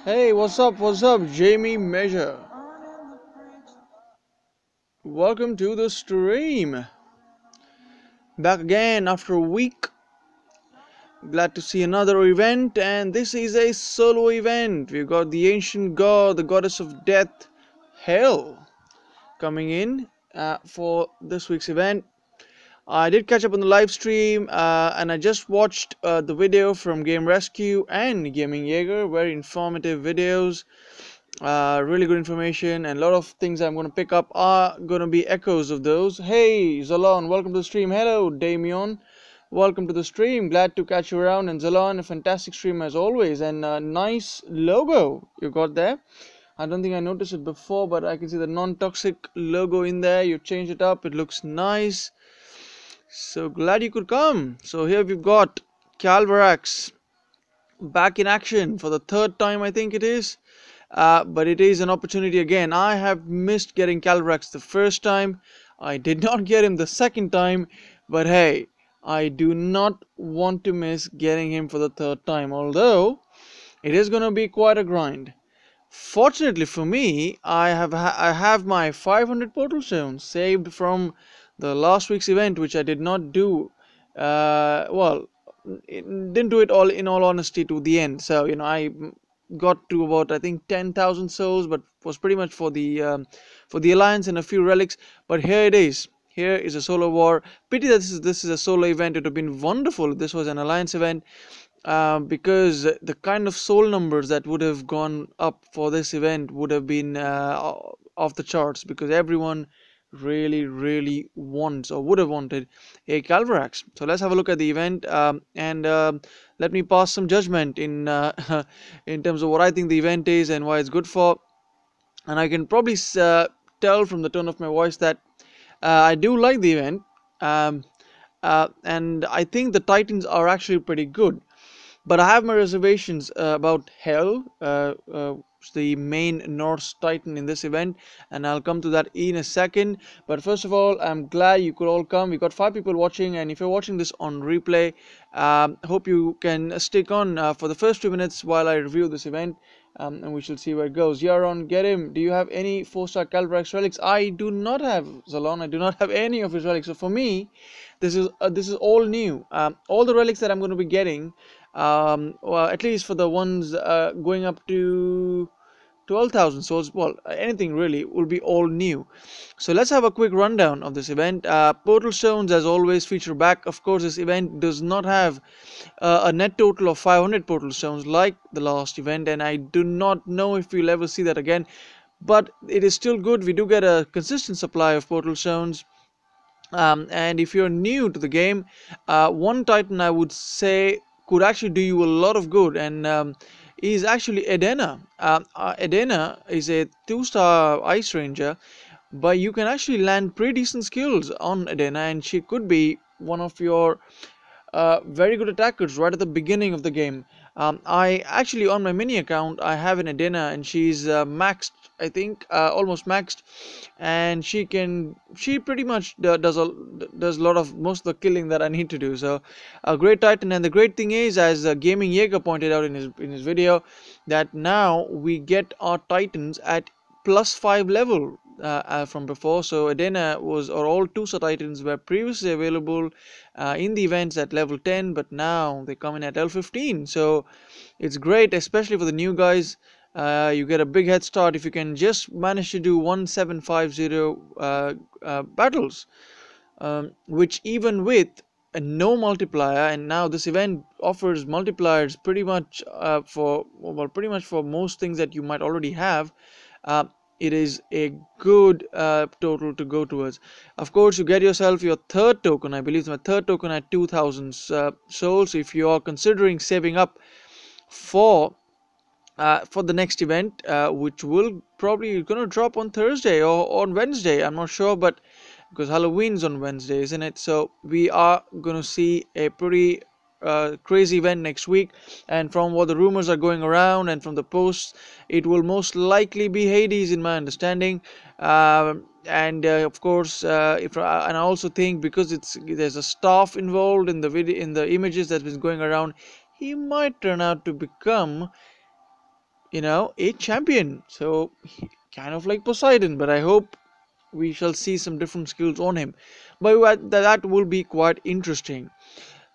Hey, what's up? What's up, Jamie Measure? Welcome to the stream. Back again after a week. Glad to see another event, and this is a solo event. We've got the ancient god, the goddess of death, Hell, coming in for this week's event. I did catch up on the live stream, and I just watched the video from Game Rescue and Gaming Jaeger. Very informative videos. Really good information, and a lot of things I'm going to pick up are going to be echoes of those. Hey Zalon, welcome to the stream. Hello Damien, welcome to the stream. Glad to catch you around. And Zalon, a fantastic stream as always, and a nice logo you got there. I don't think I noticed it before, but I can see the non-toxic logo in there. You changed it up, it looks nice. So glad you could come. So here we've got Calvarax back in action for the third time, I think it is. But it is an opportunity again. I have missed getting Calvarax the first time. I did not get him the second time. But hey, I do not want to miss getting him for the third time. Although, it is going to be quite a grind. Fortunately for me, I have my 500 portal stones saved from the last week's event, which I did not do. Well, didn't do it all in all honesty to the end. So I got to about I think 10,000 souls, but was pretty much for the alliance and a few relics. But here it is. Here is a solo war. Pity that this is a solo event. It would have been wonderful if this was an alliance event. Because the kind of soul numbers that would have gone up for this event would have been off the charts, because everyone really wants or would have wanted a Calvarax. So let's have a look at the event, and let me pass some judgment in in terms of what I think the event is and why it's good for. And I can probably tell from the tone of my voice that I do like the event, and I think the Titans are actually pretty good. But I have my reservations about Hell, the main Norse Titan in this event, and I'll come to that in a second. But first of all, I'm glad you could all come. We got 5 people watching, and if you're watching this on replay, hope you can stick on for the first 2 minutes while I review this event, and we shall see where it goes. Yaron, get him. Do you have any 4-star Calvarax relics? I do not have, Zalon. I do not have any of his relics. So for me, this is all new. All the relics that I'm going to be getting. Well, at least for the ones going up to 12,000 souls, well, anything really will be all new. So let's have a quick rundown of this event. Portal stones, as always, feature back. Of course, this event does not have a net total of 500 portal stones like the last event, and I do not know if we'll ever see that again. But it is still good. We do get a consistent supply of portal stones. And if you're new to the game, one Titan I would say could actually do you a lot of good, and is actually Edena. Edena is a 2-star ice ranger, but you can actually land pretty decent skills on Edena, and she could be one of your very good attackers right at the beginning of the game. I actually, on my mini account, I have an Edena, and she's maxed, I think, almost maxed, and she pretty much does a lot of most of the killing that I need to do. So a great Titan. And the great thing is, as Gaming Jaeger pointed out in his video, that now we get our Titans at +5 level from before. So Edena or all 2-star Titans were previously available in the events at level 10, but now they come in at level 15. So it's great, especially for the new guys. You get a big head start if you can just manage to do 1750 battles, which even with no multiplier, and now this event offers multipliers pretty much for most things that you might already have. It is a good total to go towards. Of course, you get yourself your third token. I believe my third token at 2,000 souls. If you are considering saving up for the next event, which will probably going to drop on Thursday or on Wednesday, I'm not sure, but because Halloween's on Wednesday, isn't it? So we are going to see a pretty crazy event next week, and from what the rumors are going around and from the posts, it will most likely be Hades, in my understanding. And of course, and I also think because there's a staff involved in the images that's been going around, he might turn out to become a champion. So kind of like Poseidon, but I hope we shall see some different skills on him. But that will be quite interesting.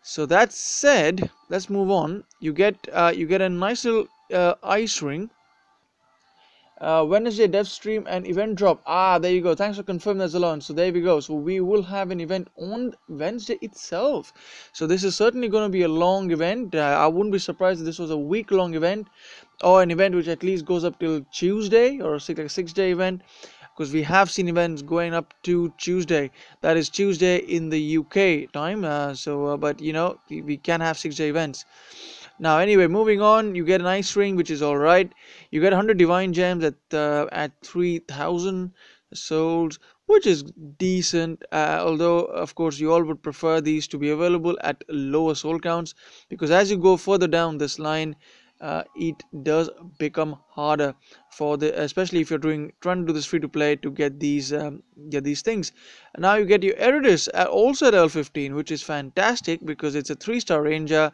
So that said, let's move on. You get a nice little ice ring. Wednesday dev stream and event drop. There you go. Thanks for confirming that, Zalon. So there we go. So we will have an event on Wednesday itself. So this is certainly going to be a long event. I wouldn't be surprised if this was a week-long event, or an event which at least goes up till Tuesday, or like a 6-day event, because we have seen events going up to Tuesday. That is Tuesday in the UK time. But we can have 6-day events. Now, anyway, moving on, you get an ice ring, which is all right. You get 100 divine gems at 3,000 souls, which is decent. Although, of course, you all would prefer these to be available at lower soul counts, because as you go further down this line, it does become harder especially if you're trying to do this free to play to get these things. And now you get your Eridus also at L15, which is fantastic because it's a 3-star ranger.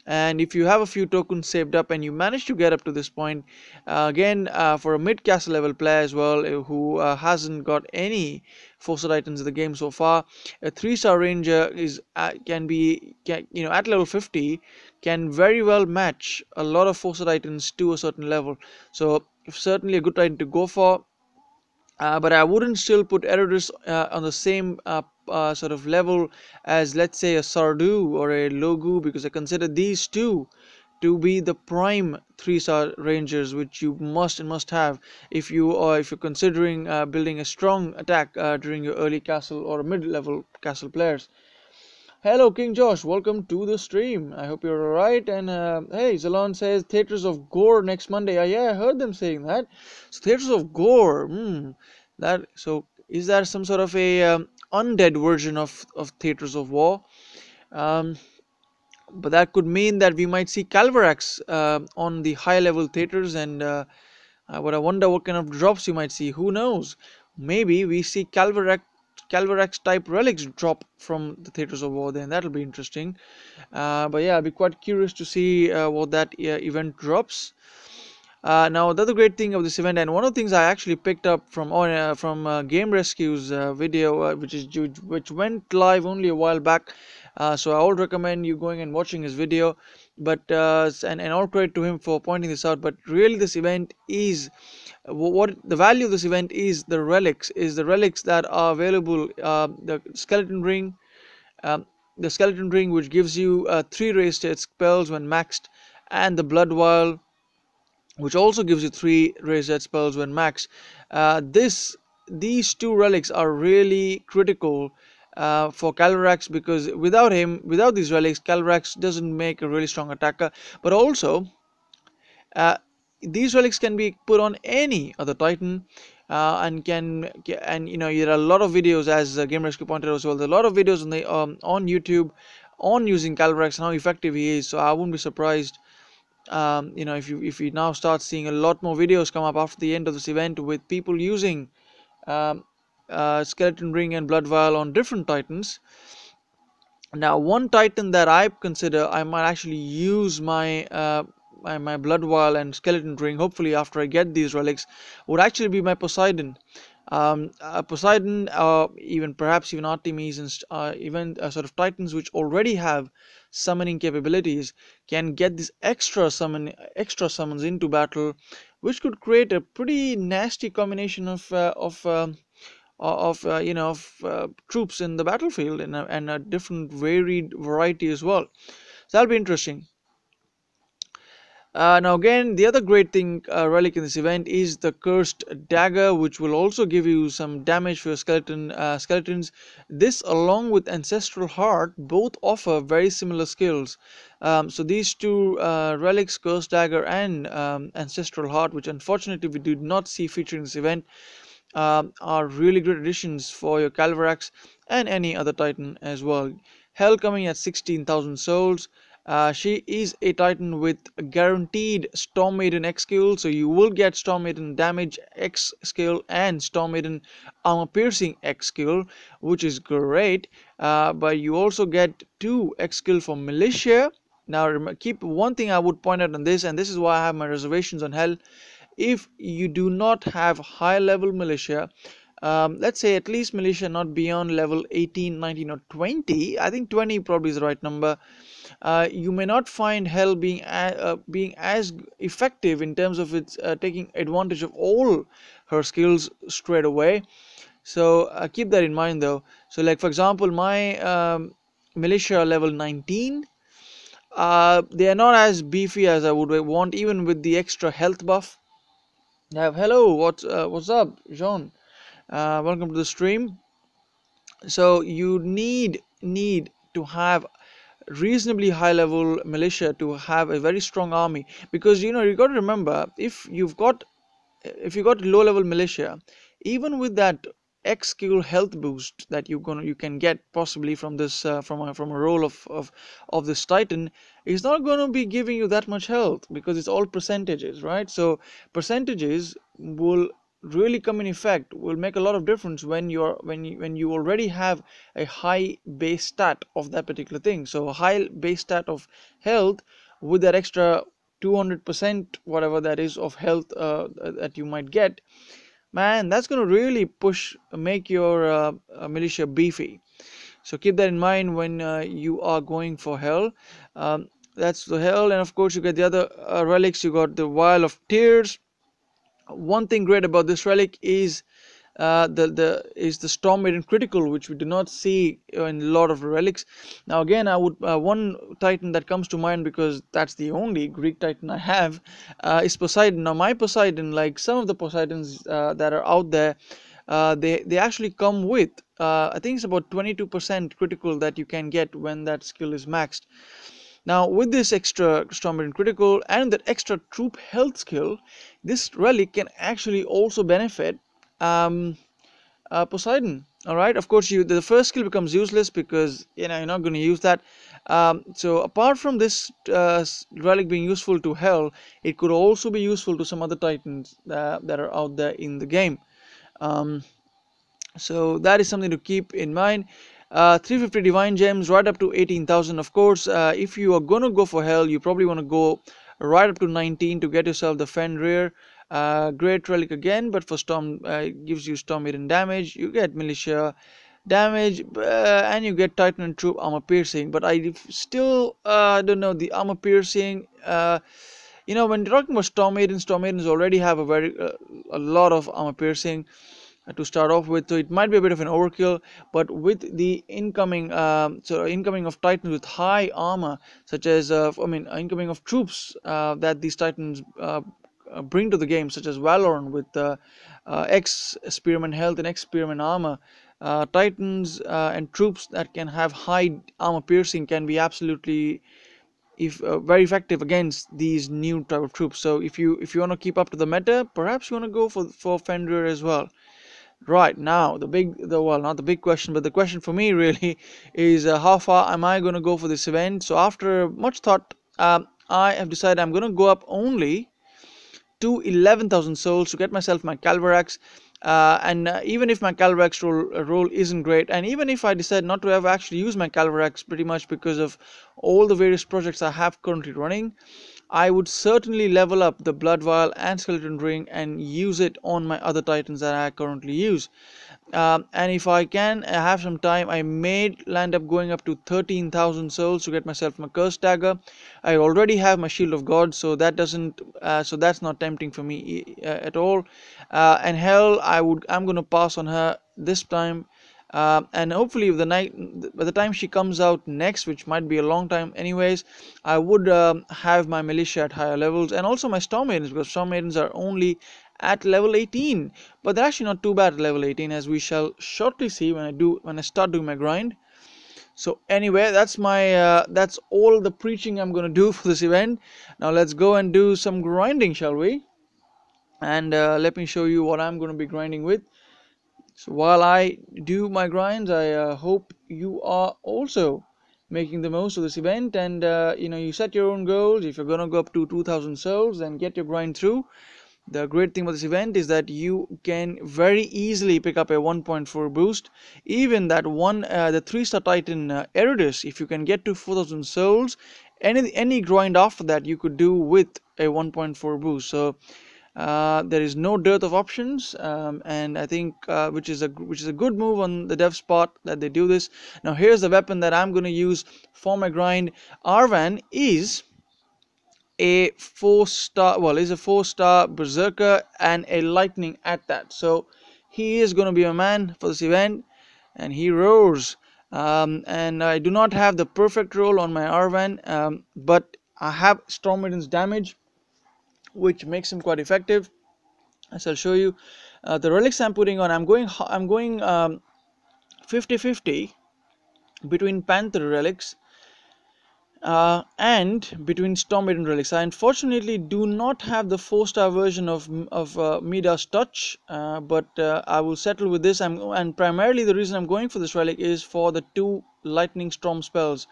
And if you have a few tokens saved up and you manage to get up to this point, again, for a mid castle level player as well, who hasn't got any 4-star titans in the game so far, a 3-star ranger at level 50 can very well match a lot of 4-star titans to a certain level. So certainly a good titan to go for. But I wouldn't still put Eridus on the same sort of level as, let's say, a Sardu or a Logu, because I consider these two to be the prime 3-star rangers, which you must have if you're considering building a strong attack during your early castle or mid-level castle players. Hello, King Josh. Welcome to the stream. I hope you're alright. And hey, Zalon says Theatres of Gore next Monday. Yeah, I heard them saying that. So Theatres of Gore. Is that some sort of a undead version of Theatres of War? But that could mean that we might see Calvarax on the high level theaters, and but I wonder what kind of drops you might see. Who knows? Maybe we see Calvarax type relics drop from the Theatres of War, then that'll be interesting. But yeah, I'll be quite curious to see what that event drops. Now, the other great thing of this event, and one of the things I actually picked up from Game Rescue's video, which went live only a while back, so I would recommend you going and watching his video. But and all credit to him for pointing this out. But really, this event is what the value of this event is. The relics that are available. The skeleton ring. The skeleton ring, which gives you 3 raised state spells when maxed, and the blood vial, which also gives you 3 raised spells when max. These 2 relics are really critical for Calvarax, because without these relics, Calvarax doesn't make a really strong attacker. But also, these relics can be put on any other Titan, and there are a lot of videos, as Game Rescue pointed out as well. There are a lot of videos on YouTube on using Calvarax and how effective he is. So I wouldn't be surprised. If you now start seeing a lot more videos come up after the end of this event with people using skeleton ring and blood vial on different Titans. Now, one Titan that I consider I might actually use my blood vial and skeleton ring, hopefully after I get these relics, would actually be my Poseidon. Poseidon, perhaps even Artemis, and even sort of Titans which already have summoning capabilities, can get these extra summons into battle, which could create a pretty nasty combination of troops in the battlefield, and a different varied variety as well. So that'll be interesting. Now again, the other great thing relic in this event is the cursed dagger, which will also give you some damage for your skeletons. This, along with ancestral heart, both offer very similar skills. So these 2 relics, cursed dagger and ancestral heart, which unfortunately we did not see featured in this event, are really great additions for your Calvarax and any other Titan as well. Hell coming at 16,000 souls. She is a Titan with guaranteed Storm Maiden X skill, so you will get Storm Maiden Damage X skill and Storm Maiden Armor Piercing X skill, which is great. But you also get 2 X skill for Militia. Now, keep one thing I would point out on this, and this is why I have my reservations on Hell. If you do not have high level militia, let's say at least militia not beyond level 18, 19, or 20, I think 20 probably is the right number, you may not find Hell being as effective in terms of its taking advantage of all her skills straight away. So keep that in mind though. So like for example, my militia level 19, they are not as beefy as I would want, even with the extra health buff. Hello, what's up, Jean? Welcome to the stream. So you need to have reasonably high level militia to have a very strong army, because you got to remember, if you got low level militia, even with that X skill health boost that you can get possibly from this from a role of this Titan, it's not going to be giving you that much health, because it's all percentages, right? So percentages will really come in effect, will make a lot of difference when you already have a high base stat of that particular thing. So a high base stat of health with that extra 200% whatever that is of health that you might get, man, that's going to really make your militia beefy. So keep that in mind when you are going for Hell. That's the Hell, and of course you get the other relics. You got the Vial of Tears. One thing great about this relic is the Storm Maiden critical, which we do not see in a lot of relics. Now again, I would one Titan that comes to mind, because that's the only Greek Titan I have, is Poseidon. Now my Poseidon, like some of the Poseidons that are out there, they actually come with I think it's about 22% critical that you can get when that skill is maxed. Now with this extra Storm Maiden critical and that extra troop health skill, this relic can actually also benefit um, Poseidon. All right, of course, the first skill becomes useless because you're not going to use that. So apart from this relic being useful to Hell, it could also be useful to some other Titans that are out there in the game. Um, so that is something to keep in mind. 350 divine gems right up to 18,000. Of course, if you are gonna go for Hell, you probably want to go right up to 19 to get yourself the Fenrir. Great relic again, but for Storm, gives you Storm Maiden damage. You get militia damage, and you get Titan and troop armor piercing. But I still don't know the armor piercing. When you're talking about Storm Maidens already have a lot of armor piercing to start off with, so it might be a bit of an overkill. But with the incoming of Titans with high armor, such as incoming of troops that these Titans bring to the game, such as Valorn with X Spearman health and X Spearman armor. Titans and troops that can have high armor piercing can be absolutely very effective against these new type of troops. So if you want to keep up to the meta, perhaps you want to go for Fenrir as well. Right now, not the big question, but the question for me really is how far am I going to go for this event? So after much thought, I have decided I'm going to go up only to 11,000 souls to get myself my Calvarax. And even if my Calvarax roll isn't great, and even if I decide not to ever actually use my Calvarax pretty much because of all the various projects I have currently running, I would certainly level up the Blood Vial and Skeleton Ring and use it on my other Titans that I currently use. And if I can have some time, I may land up going up to 13,000 souls to get myself my Curse Dagger. I already have my Shield of God, so that's not tempting for me at all. And Hell, I'm gonna pass on her this time. And hopefully by the time she comes out next, which might be a long time anyways, I would have my militia at higher levels, and also my Storm Maidens, because Storm Maidens are only at level 18, but they're actually not too bad at level 18, as we shall shortly see when I start doing my grind. So anyway, that's all the preaching I'm gonna do for this event. Now let's go and do some grinding, shall we? And let me show you what I'm gonna be grinding with. So while I do my grinds, I hope you are also making the most of this event, and you set your own goals. If you're gonna go up to 2,000 souls, then get your grind through. The great thing about this event is that you can very easily pick up a 1.4 boost. Even that the 3-star Titan Eridus, if you can get to 4,000 souls, any grind after that you could do with a 1.4 boost. So there is no dearth of options, and I think which is a good move on the dev spot that they do this. Now here's the weapon that I'm going to use for my grind. Arvan is a 4-star berserker and a lightning at that. So he is going to be a man for this event, and he roars. And I do not have the perfect roll on my Arvan, but I have Storm Maiden's damage, which makes him quite effective, as I'll show you. The relics I'm putting on, I'm going 50-50 between Panther relics and between Storm Maiden relics. I unfortunately do not have the 4-star version of Midas Touch, but I will settle with this. And primarily the reason I'm going for this relic is for the 2 Lightning Storm spells,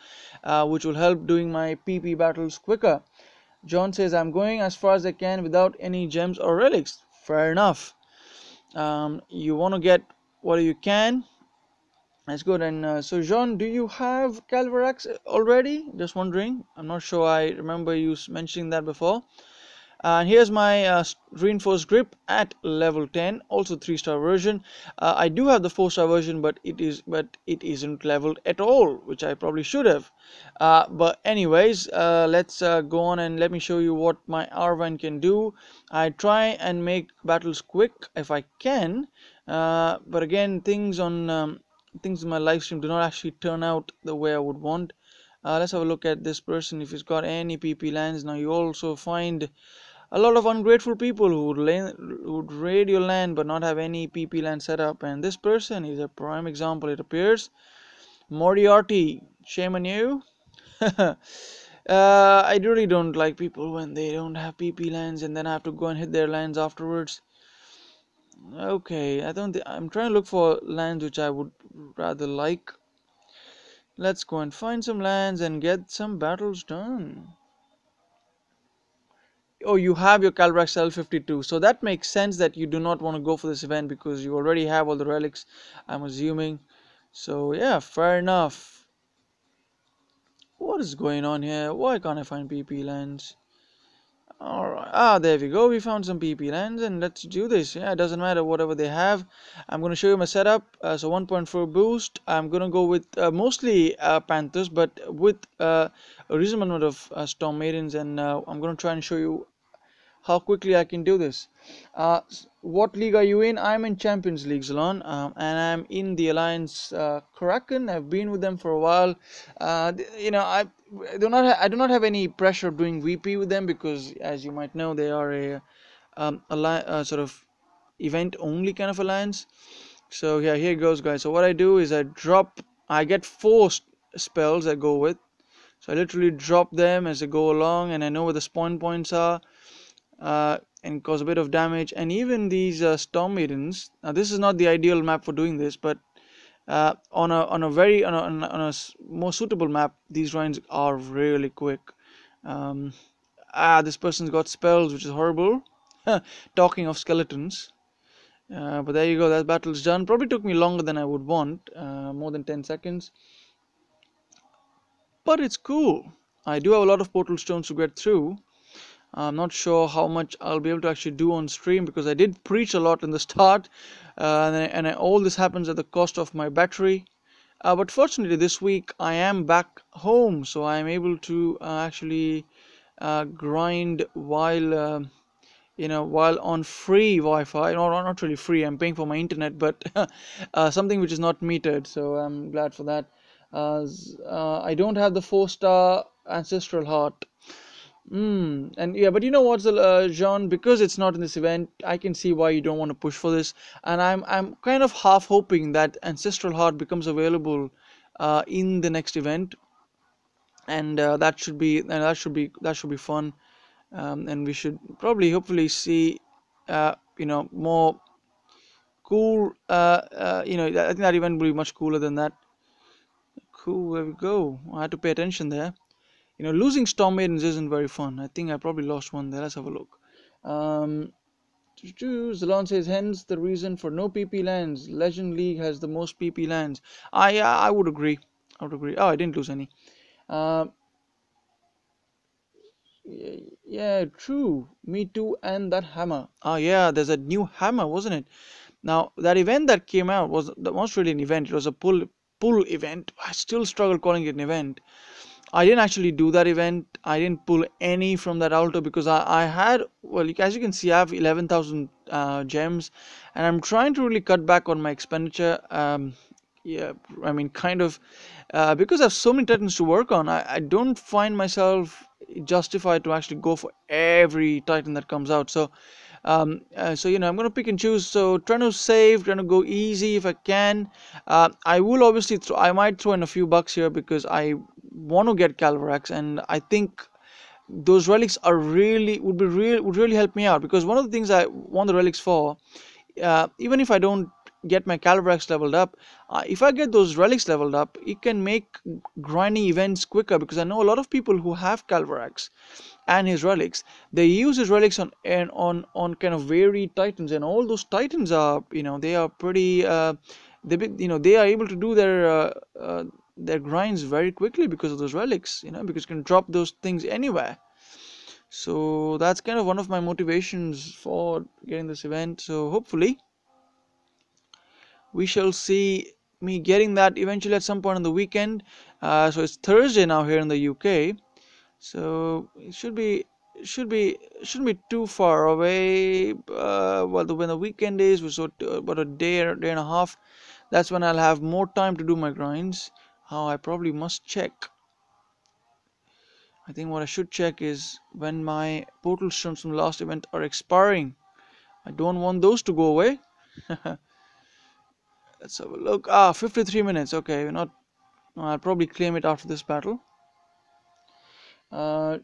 which will help doing my PP battles quicker. John says I'm going as far as I can without any gems or relics. Fair enough. You want to get what you can. That's good. And so, John, do you have Calvarax already? Just wondering. I'm not sure. I remember you mentioning that before. And here's my reinforced grip at level 10, also 3-star version. I do have the 4-star version, but it isn't leveled at all, which I probably should have. But anyways, let's go on and let me show you what my Arvan can do. I try and make battles quick if I can, but again, things in my live stream do not actually turn out the way I would want. Let's have a look at this person if he's got any PP lands. Now you also find a lot of ungrateful people who would raid your land but not have any PP land set up, and this person is a prime example, it appears. Moriarty, shame on you. I really don't like people when they don't have PP lands and then I have to go and hit their lands afterwards. Okay, I'm trying to look for lands which I would rather like. Let's go and find some lands and get some battles done. Oh, you have your Calvarax L52, so that makes sense that you do not want to go for this event because you already have all the relics, I'm assuming. So yeah, fair enough. What is going on here? Why can't I find PP lands? Alright, there we go. We found some PP lands and let's do this. Yeah, it doesn't matter whatever they have. I'm going to show you my setup. So 1.4 boost. I'm going to go with mostly Panthers, but with a reasonable amount of Storm Maidens, and I'm going to try and show you how quickly I can do this. What league are you in? I'm in Champions League, Zalon, and I'm in the Alliance Kraken. I've been with them for a while. I do not have any pressure of doing VP with them because, as you might know, they are a sort of event only kind of alliance. So yeah, here goes, guys. So what I do is I get 4 spells I go with. So I literally drop them as I go along, and I know where the spawn points are. And cause a bit of damage. And even these Storm Maidens, now this is not the ideal map for doing this, but on a more suitable map, these runs are really quick. This person's got spells, which is horrible. Talking of skeletons. But there you go, that battle's done. Probably took me longer than I would want, more than 10 seconds. But it's cool. I do have a lot of portal stones to get through. I'm not sure how much I'll be able to actually do on stream because I did preach a lot in the start, all this happens at the cost of my battery. But fortunately, this week I am back home, so I'm able to actually grind while on free Wi-Fi. Not really free. I'm paying for my internet, but something which is not metered. So I'm glad for that. I don't have the 4-star ancestral heart. And yeah, but you know what, John, because it's not in this event, I can see why you don't want to push for this, and I'm kind of half hoping that Ancestral Heart becomes available in the next event, and that should be fun, and we should probably hopefully see more cool. I think that event will be much cooler than that. Cool, there we go. I had to pay attention there. Losing Storm Maidens isn't very fun. I think I probably lost one there. Let's have a look. Zalon says, hence the reason for no PP lands. Legend League has the most PP lands. I would agree. I would agree. Oh, I didn't lose any. Yeah, true. Me too, and that hammer. Ah, yeah, there's a new hammer, wasn't it? Now, that event that came out was really an event. It was a pull event. I still struggle calling it an event. I didn't actually do that event. I didn't pull any from that altar because I had, well, as you can see, I have 11,000 gems, and I'm trying to really cut back on my expenditure. Yeah, I mean, kind of, because I have so many titans to work on, I don't find myself justified to actually go for every titan that comes out. So I'm gonna pick and choose. So trying to save, trying to go easy if I can. I will obviously I might throw in a few bucks here because I want to get Calvarax, and I think those relics are really would really help me out, because one of the things I want the relics for, even if I don't get my Calvarax leveled up, if I get those relics leveled up, it can make grinding events quicker, because I know a lot of people who have Calvarax and his relics. They use his relics on and on kind of varied titans, and all those titans are, they are pretty they are able to do their grinds very quickly because of those relics, because you can drop those things anywhere. So that's kind of one of my motivations for getting this event. So hopefully we shall see me getting that eventually at some point on the weekend. So it's Thursday now here in the UK, so it shouldn't be too far away. Well, when the weekend is, so about a day and a half. That's when I'll have more time to do my grinds. How I probably must check. I think what I should check is when my portal stones from the last event are expiring. I don't want those to go away. Let's have a look. 53 minutes. Okay, we're not. I'll probably claim it after this battle. Uh,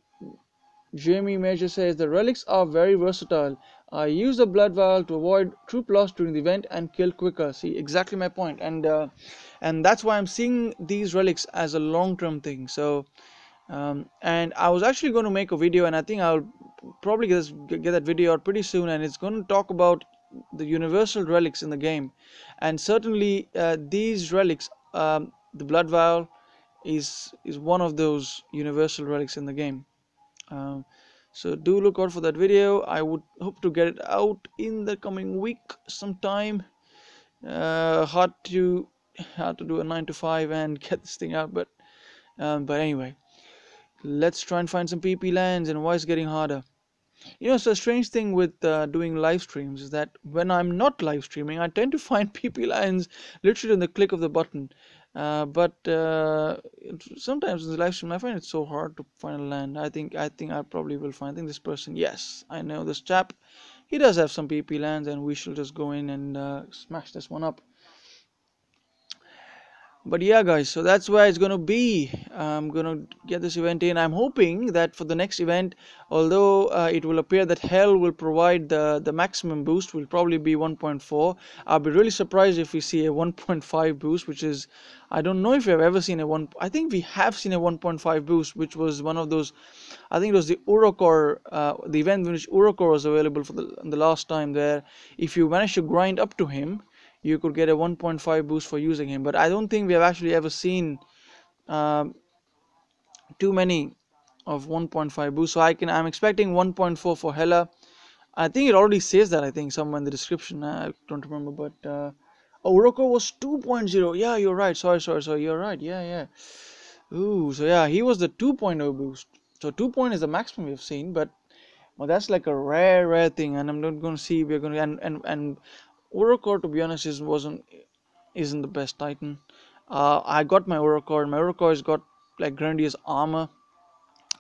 Jamie Major says the relics are very versatile. I use the blood vial to avoid troop loss during the event and kill quicker. See, exactly my point, and that's why I'm seeing these relics as a long-term thing. So, and I was actually going to make a video, and I think I'll probably get that video out pretty soon, and it's going to talk about the universal relics in the game, and certainly these relics, the blood vial, is one of those universal relics in the game. Um, so do look out for that video. I would hope to get it out in the coming week sometime. Hard to do a 9 to 5 and get this thing out, but anyway, let's try and find some PP lands, and why it's getting harder. So a strange thing with doing live streams is that when I'm not live streaming, I tend to find PP lines literally in the click of the button. But sometimes in the live stream, I find it so hard to find a land. I think I probably will find. I think this person, yes, I know this chap. He does have some PP lands, and we shall just go in and smash this one up. But yeah, guys, so that's where it's gonna be. I'm gonna get this event in. I'm hoping that for the next event, although it will appear that hell will provide the maximum boost, will probably be 1.4. I'll be really surprised if we see a 1.5 boost, which is, I don't know if we have ever seen a one. I think we have seen a 1.5 boost, which was one of those. I think it was the Urokor, the event in which Urokor was available for the last time. There, if you manage to grind up to him, you could get a 1.5 boost for using him. But I don't think we have actually ever seen um, too many of 1.5 boost. So I'm expecting 1.4 for Hela. I think it already says that, I think, somewhere in the description. I don't remember, but Uroko was 2.0. Yeah, you're right. Sorry. You're right. Yeah. Ooh, so yeah, he was the 2.0 boost. So 2.0 is the maximum we've seen, but well, that's like a rare thing, and I'm not going to see we're going to and Urokor, to be honest, isn't the best Titan. I got my Urokor, and my Urokor has got like grandiose armor,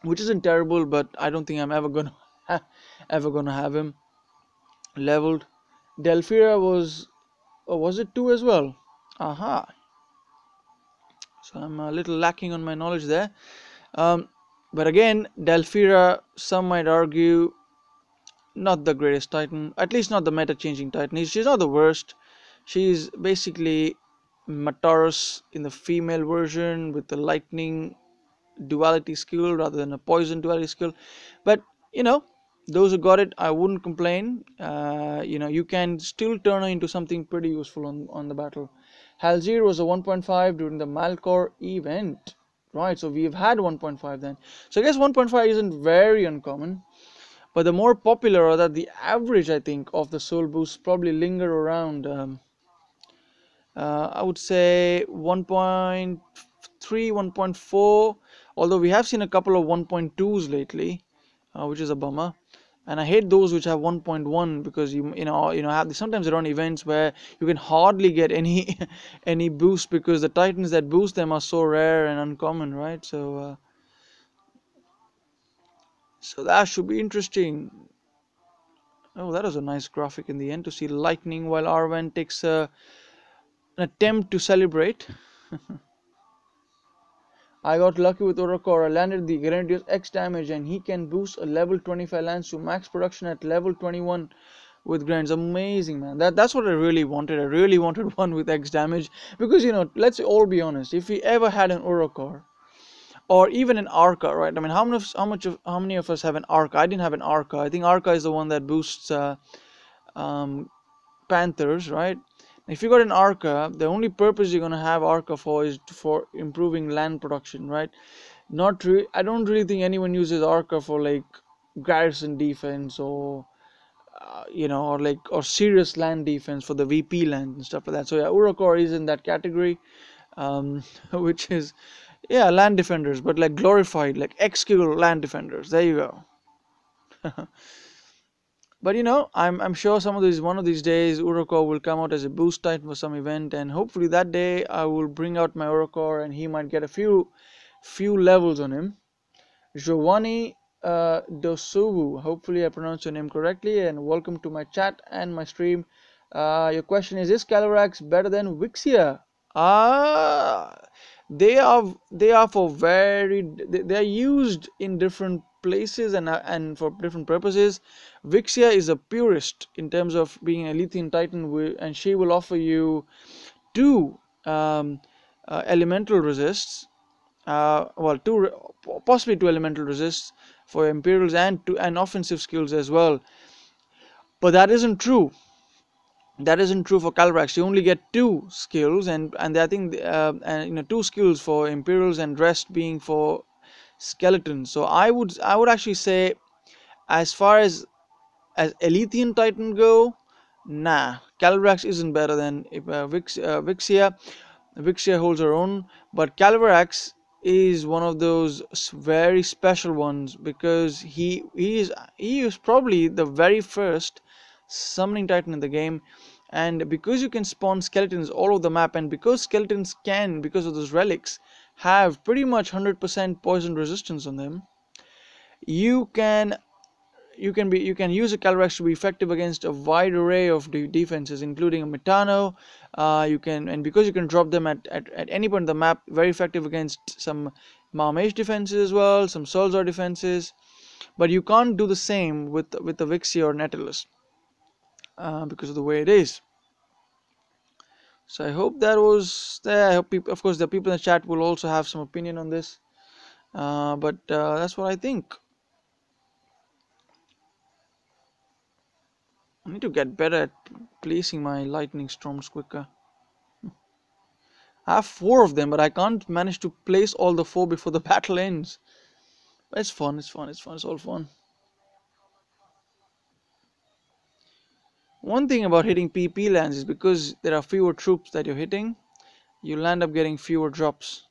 which isn't terrible, but I don't think I'm ever gonna have him leveled. Delphira was, oh, was it 2 as well? Aha. So I'm a little lacking on my knowledge there. Um, but again, Delphira, some might argue, not the greatest Titan, at least not the meta-changing Titan. She's not the worst. She's basically Mataros in the female version with the lightning duality skill rather than a poison duality skill. But those who got it, I wouldn't complain. You can still turn her into something pretty useful on the battle. Halzir was a 1.5 during the Malkor event. right? So we've had 1.5 then. So I guess 1.5 isn't very uncommon. But the more popular, or that the average, I think, of the soul boosts probably linger around, I would say 1.3, 1.4, although we have seen a couple of 1.2s lately, which is a bummer. And I hate those which have 1.1 because you know have sometimes there are events where you can hardly get any any boost because the titans that boost them are so rare and uncommon, right? So that should be interesting. Oh, that was a nice graphic in the end to see lightning while Arwen takes an attempt to celebrate. I got lucky with Orokor. I landed the Grenadier's X damage and he can boost a level 25 lance to max production at level 21 with Grants. Amazing, man. That's what I really wanted. I really wanted one with X damage because let's all be honest. If we ever had an Orokor or even an Arca, right? I mean, how many of us have an Arca? I didn't have an Arca. I think Arca is the one that boosts um, Panthers, right? If you got an Arca, the only purpose you're gonna have Arca for is for improving land production, right? I don't really think anyone uses Arca for like garrison defense or or serious land defense for the VP land and stuff like that. So yeah, Urokor is in that category, which is yeah land defenders, but like glorified like X-skill land defenders. There you go. But I'm sure some of these one of these days Urokor will come out as a boost titan for some event, and hopefully that day I will bring out my Urokor and he might get a few levels on him. Giovanni Dosuvu, hopefully I pronounced your name correctly, and welcome to my chat and my stream. Your question is Calvarax better than Vixia? Ah, they are for they are used in different places and for different purposes. Vixia is a purist in terms of being a Lethean Titan, and she will offer you two elemental resists, well, possibly two elemental resists for Imperials and offensive skills as well. But that isn't true. That isn't true for Calvarax. You only get two skills, and I think two skills for Imperials and rest being for skeletons. So I would actually say, as far as Elysian Titan go, nah, Calvarax isn't better than Vixia. Vixia holds her own, but Calvarax is one of those very special ones because he is probably the very first summoning Titan in the game, and because you can spawn skeletons all over the map, and because skeletons can, because of those relics, have pretty much 100% poison resistance on them, you can you can use a Calvarax to be effective against a wide array of defenses, including a Metano. And because you can drop them at any point in the map, very effective against some Marmage defenses as well, some Solzar defenses. But you can't do the same with the Vixia or Nautilus because of the way it is. So I hope that was there. I hope of course the people in the chat will also have some opinion on this. But that's what I think. I need to get better at placing my lightning storms quicker. I have four of them, but I can't manage to place all the four before the battle ends. But it's fun, it's fun, it's fun, it's all fun. One thing about hitting PP lands is because there are fewer troops that you're hitting, you'll end up getting fewer drops.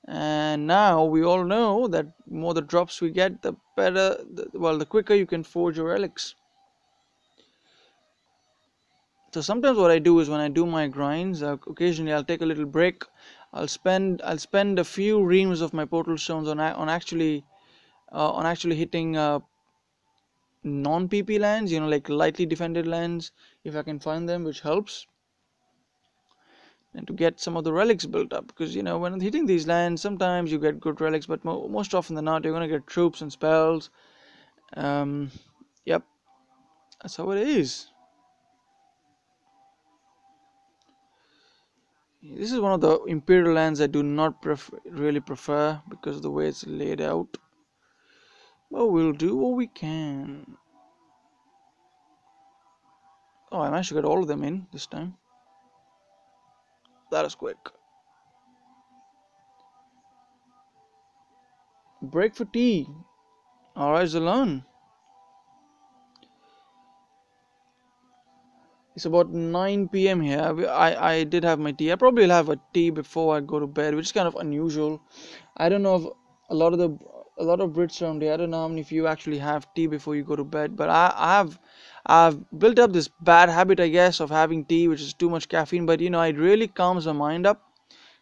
And now we all know that more the drops we get, the better, the quicker you can forge your relics. So sometimes what I do is when I do my grinds, occasionally I'll take a little break. I'll spend a few reams of my portal stones on actually hitting non-PP lands, like lightly defended lands, if I can find them, which helps, and to get some of the relics built up. Because when hitting these lands, sometimes you get good relics, but most often than not, you're gonna get troops and spells. Yep, that's how it is. This is one of the Imperial lands I do not really prefer because of the way it's laid out. But we'll do what we can. Oh, I managed to get all of them in this time. That is quick. Break for tea. All right, Zalon. It's about 9 p.m. here. I did have my tea. I probably will have a tea before I go to bed, which is kind of unusual. I don't know if a lot of the a lot of Brits around here. I don't know how many of you actually have tea before you go to bed, but I've built up this bad habit, I guess, of having tea, which is too much caffeine. But it really calms my mind up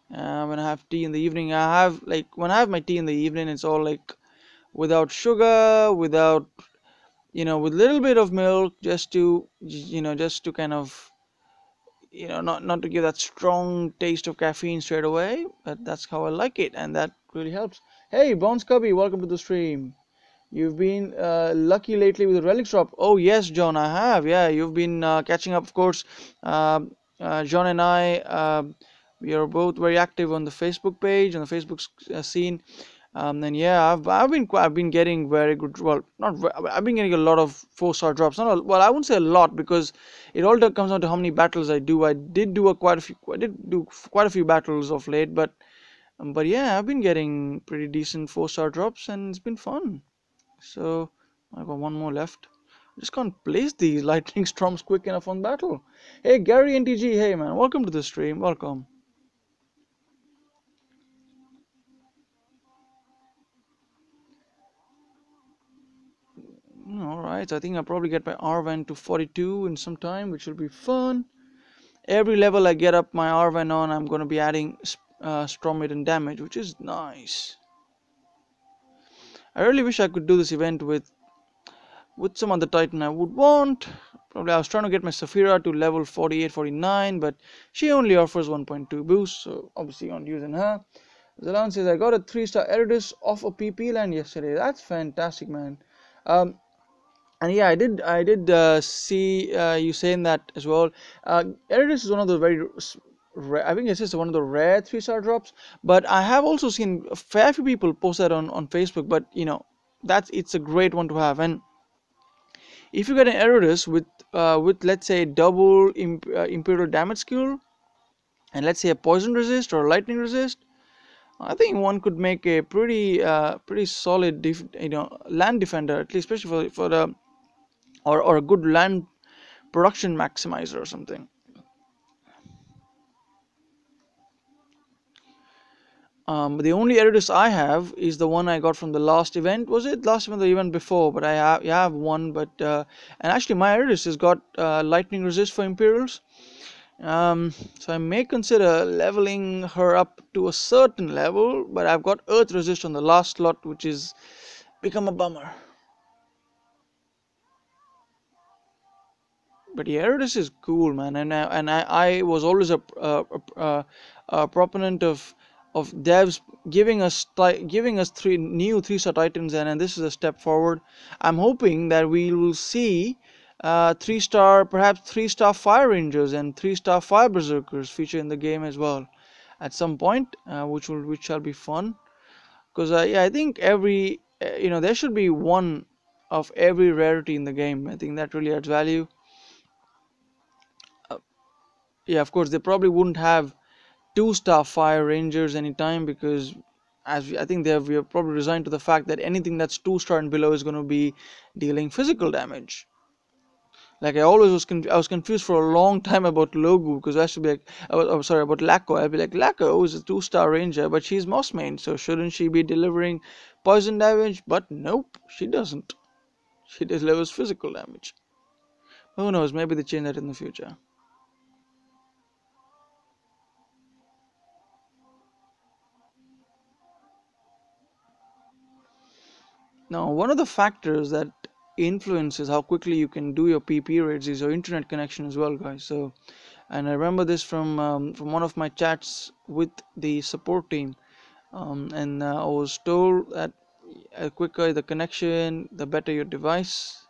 when I have tea in the evening. I have like when I have my tea in the evening, it's all like without sugar, without with little bit of milk, just to kind of not to give that strong taste of caffeine straight away, but that's how I like it, and that really helps. Hey, Bones Cubby, welcome to the stream. You've been lucky lately with the relics drop. Oh yes, John, I have. Yeah, you've been catching up, of course. John and I, we are both very active on the Facebook page, on the Facebook scene. And yeah, I've been getting very good. Well, not I've been getting a lot of 4-star drops. Not well, I wouldn't say a lot because it all comes down to how many battles I do. I did do quite a few battles of late, but yeah, I've been getting pretty decent 4-star drops, and it's been fun. So I got one more left. I just can't place these lightning storms quick enough on battle. Hey Gary NTG, hey man, welcome to the stream. Welcome. Alright, I think I'll probably get my Arvan to 42 in some time, which will be fun. Every level I get up my Arvan on, I'm going to be adding Storm Maiden damage, which is nice. I really wish I could do this event with some other Titan I would want. Probably I was trying to get my Saphira to level 48, 49, but she only offers 1.2 boost, so obviously I'm not using her. Zalan says, I got a 3-star Eridus off a PP land yesterday. That's fantastic, man. Um, and yeah, I did see you saying that as well. Eridus is one of the I think it's just one of the rare 3-star drops. But I have also seen a fair few people post that on Facebook. But it's a great one to have. And if you get an Eridus with let's say double imperial damage skill, and let's say a poison resist or a lightning resist, I think one could make a pretty solid land defender, at least especially for the or a good land production maximizer or something. The only Eridus I have is the one I got from the last event. Was it last event or the event before? But I have one. But and actually my Eridus has got lightning resist for Imperials. So I may consider leveling her up to a certain level. But I've got Earth resist on the last slot, which is become a bummer. But yeah, Eridus is cool, man, and I was always a proponent of devs giving us three new 3-star titans, and this is a step forward. I'm hoping that we will see 3-star, perhaps 3-star fire rangers and 3-star fire berserkers feature in the game as well at some point, which shall be fun. Because yeah, I think there should be one of every rarity in the game. I think that really adds value. Yeah, of course, they probably wouldn't have 2-star fire rangers anytime because, I think we have probably resigned to the fact that anything that's 2-star and below is going to be dealing physical damage. Like I was confused for a long time about Logu because I should be like, oh, sorry, about Lako. I'd be like, Lako is a 2-star ranger, but she's Moss main, so shouldn't she be delivering poison damage? But nope, she doesn't. She delivers physical damage. Who knows? Maybe they change that in the future. Now, one of the factors that influences how quickly you can do your PP raids is your internet connection as well, guys. So, and I remember this from one of my chats with the support team, and I was told that the quicker the connection, the better your device.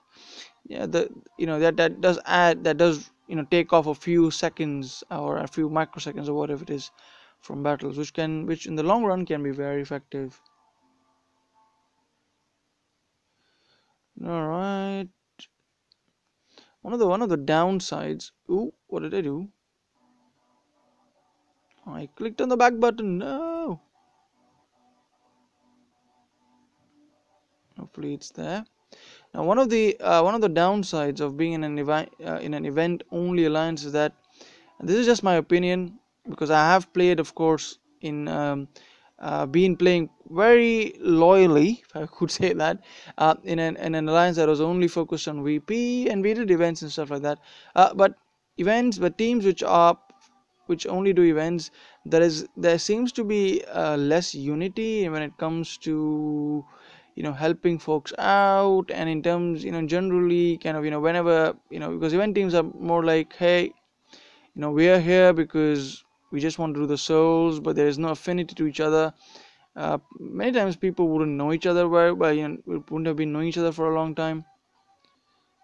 Yeah, that does take off a few seconds or a few microseconds or whatever it is from battles, which in the long run can be very effective. All right. One of the downsides. Ooh, what did I do? I clicked on the back button. No. Hopefully it's there. Now, one of the downsides of being in an event only alliance is that, and this is just my opinion, because I have played, of course, been playing very loyally, if I could say that, in an alliance that was only focused on VP, and we did events and stuff like that. But teams which only do events, there seems to be less unity when it comes to helping folks out, and in terms, generally, kind of, whenever, because event teams are more like, hey, we are here because we just want to do the souls, but there is no affinity to each other. Many times people wouldn't know each other well, wouldn't have been knowing each other for a long time.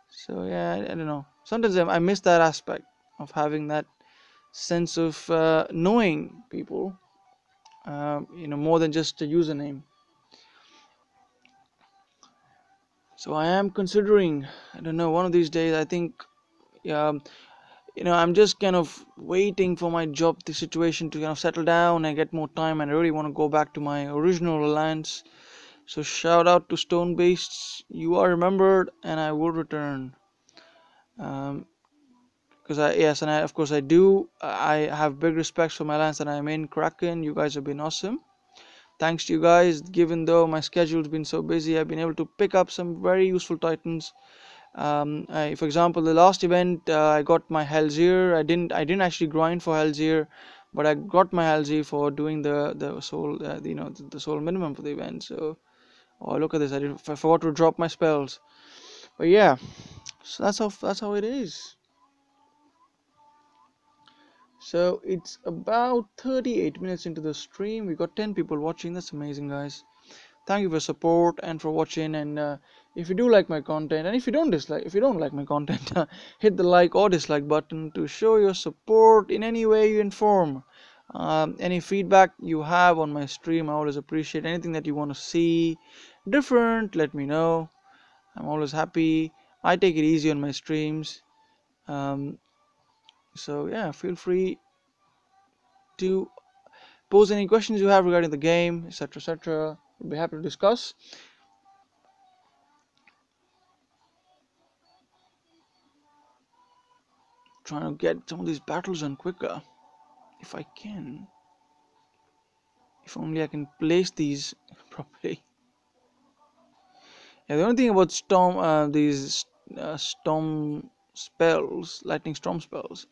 So yeah, I don't know. Sometimes I miss that aspect of having that sense of knowing people, more than just a username. So I am considering, I don't know, one of these days, I think, um, I'm just kind of waiting for my job, the situation to kind of settle down and get more time, and I really want to go back to my original alliance. So shout out to Stone Beasts, you are remembered, and I will return. Um, because yes, and of course I do. I have big respects for my alliance, and I'm in Kraken. You guys have been awesome. Thanks to you guys, given though my schedule's been so busy, I've been able to pick up some very useful titans. For example, the last event, I got my Helzir. I didn't actually grind for Helzir, but I got my Helzir for doing the soul, the soul minimum for the event. So, oh, look at this! I forgot to drop my spells. But yeah, so that's how it is. So it's about 38 minutes into the stream. We got 10 people watching. That's amazing, guys. Thank you for support and for watching. And if you do like my content, and if you don't like my content, hit the like or dislike button to show your support in any way you inform. Any feedback you have on my stream, I always appreciate. Anything that you want to see different, let me know. I'm always happy. I take it easy on my streams. Um, so yeah, feel free to pose any questions you have regarding the game, etc., etc. We'll be happy to discuss. Trying to get some of these battles done quicker, if I can. If only I can place these properly. Yeah, the only thing about storm spells, lightning storm spells,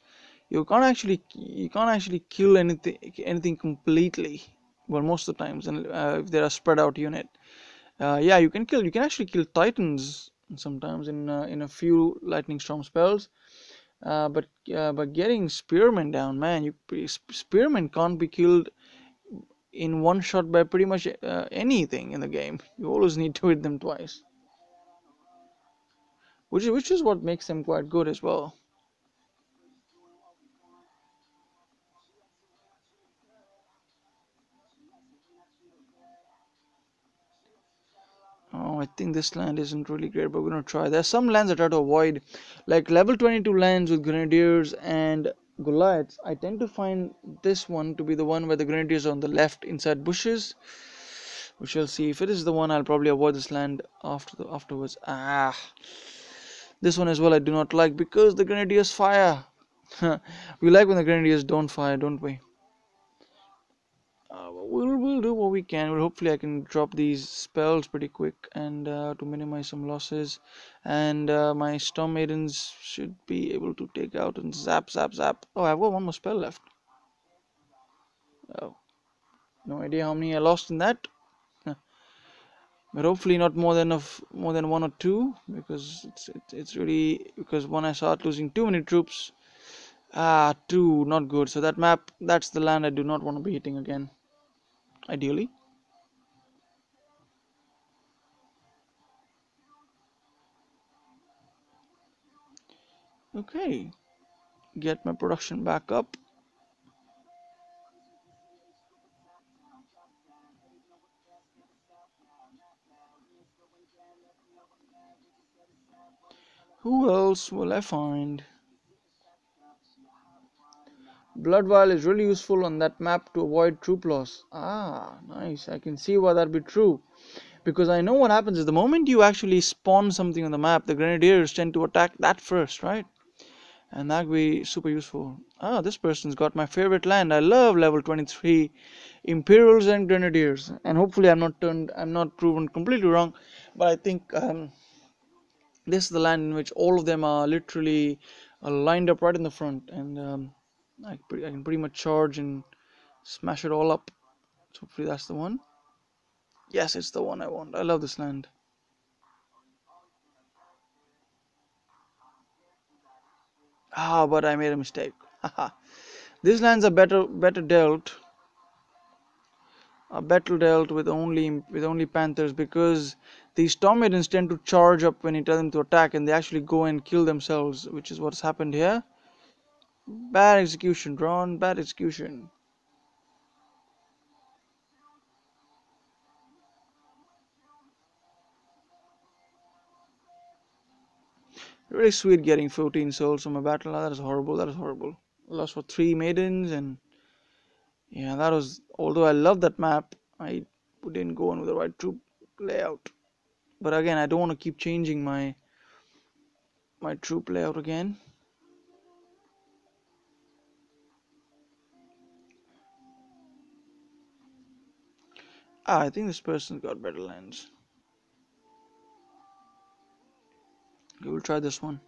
you can't actually kill anything completely. Well, most of the times, and if they're a spread out unit, yeah, you can actually kill titans sometimes in a few lightning storm spells. But getting spearmen down, man, spearmen can't be killed in one shot by pretty much anything in the game. You always need to hit them twice, which is what makes them quite good as well. Oh, I think this land isn't really great, but we're gonna try. There's some lands I try to avoid, like level 22 lands with grenadiers and Goliaths. I tend to find this one to be the one where the grenadiers are on the left inside bushes. We shall see. If it is the one, I'll probably avoid this land afterwards. This one as well I do not like because the grenadiers fire. We like when the grenadiers don't fire, don't we? We'll do what we can. Well, hopefully I can drop these spells pretty quick and to minimize some losses. And my Storm Maidens should be able to take out and zap, zap, zap. Oh, I've got one more spell left. Oh, no idea how many I lost in that. But hopefully not more than one or two, because it's really, because when I start losing too many troops, two, not good. So that map, that's the land I do not want to be hitting again, ideally. Okay, get my production back up. Who else will I find? Blood Vial is really useful on that map to avoid troop loss. Ah, nice. I can see why that'd be true. because I know what happens is the moment you actually spawn something on the map, the grenadiers tend to attack that first, right? And that would be super useful. Ah, this person's got my favorite land. I love level 23 Imperials and Grenadiers. And hopefully I'm not proven completely wrong, but I think this is the land in which all of them are literally lined up right in the front, and I can pretty much charge and smash it all up. So hopefully that's the one. Yes, it's the one I want. I love this land. Ah, but I made a mistake. Haha. These lands are better dealt with only panthers, because these Tomidans tend to charge up when you tell them to attack, and they actually go and kill themselves, which is what's happened here. Bad execution, Ron. Bad execution. Really sweet getting 14 souls from a battle. That is horrible. That is horrible. Lost for 3 maidens, and yeah, that was. Although I love that map, I didn't go on with the right troop layout. But again, I don't want to keep changing my troop layout again. Ah, I think this person's got better lands. Okay, we'll try this one.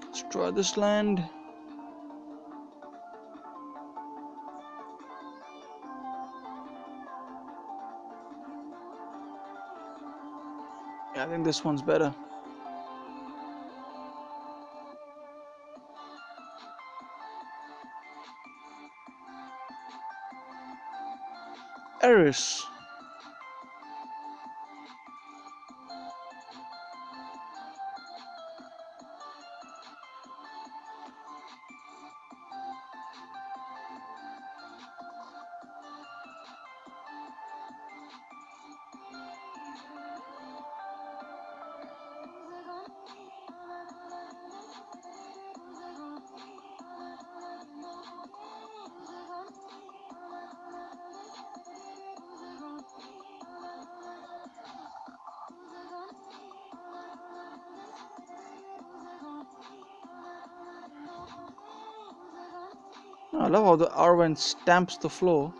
Let's try this land. Yeah, I think this one's better. Eris. I love how the Arwen stamps the floor.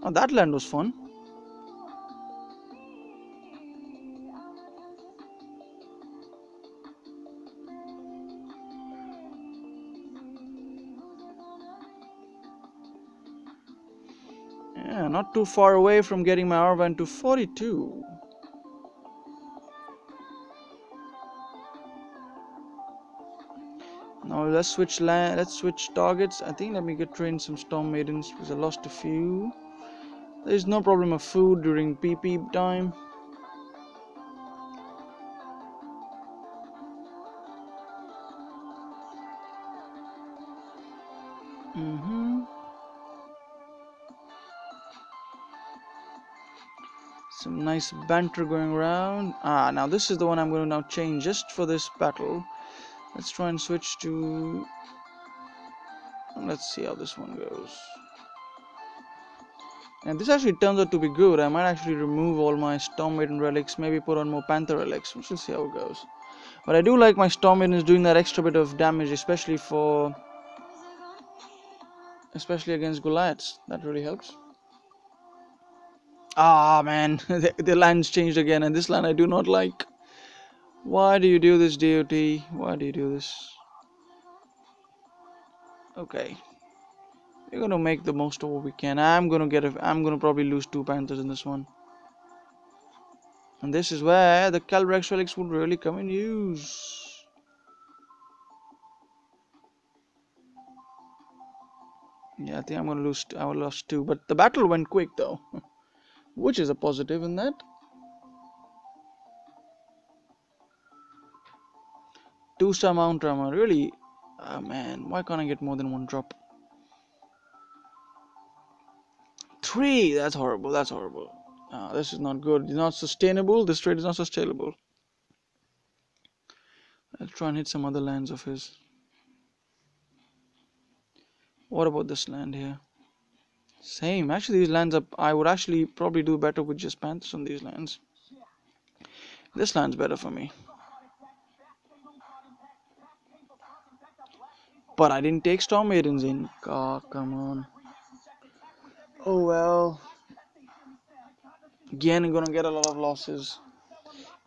Oh, that land was fun. Yeah, not too far away from getting my Arwen to 42. Now let's switch targets. I think let me get train some Storm Maidens because I lost a few. There's no problem of food during PP time. Mm-hmm. Some nice banter going around. Ah, now this is the one I'm going to now change just for this battle. Let's try and switch to. Let's see how this one goes. And this actually turns out to be good. I might actually remove all my Storm Maiden relics, maybe put on more Panther relics. We shall see how it goes. But I do like my Storm Maidens doing that extra bit of damage, especially against Goliaths. That really helps. Ah man, the land's changed again, and this land I do not like. Why do you do this, DOT? Why do you do this? Okay, we're gonna make the most of what we can. I'm gonna probably lose 2 Panthers in this one. And this is where the Calvarax relics would really come in use. Yeah, I think I'm gonna lose. I lost two, but the battle went quick though, which is a positive in that. 2-star Mount Rama, really? Ah man, why can't I get more than one drop? Three! That's horrible, that's horrible. This is not good. It's not sustainable. This trade is not sustainable. Let's try and hit some other lands of his. What about this land here? Same. Actually, these lands up. I would actually probably do better with just Panthers on these lands. This land's better for me. But I didn't take Storm Maidens in. God, come on. Oh well. Again, I'm gonna get a lot of losses.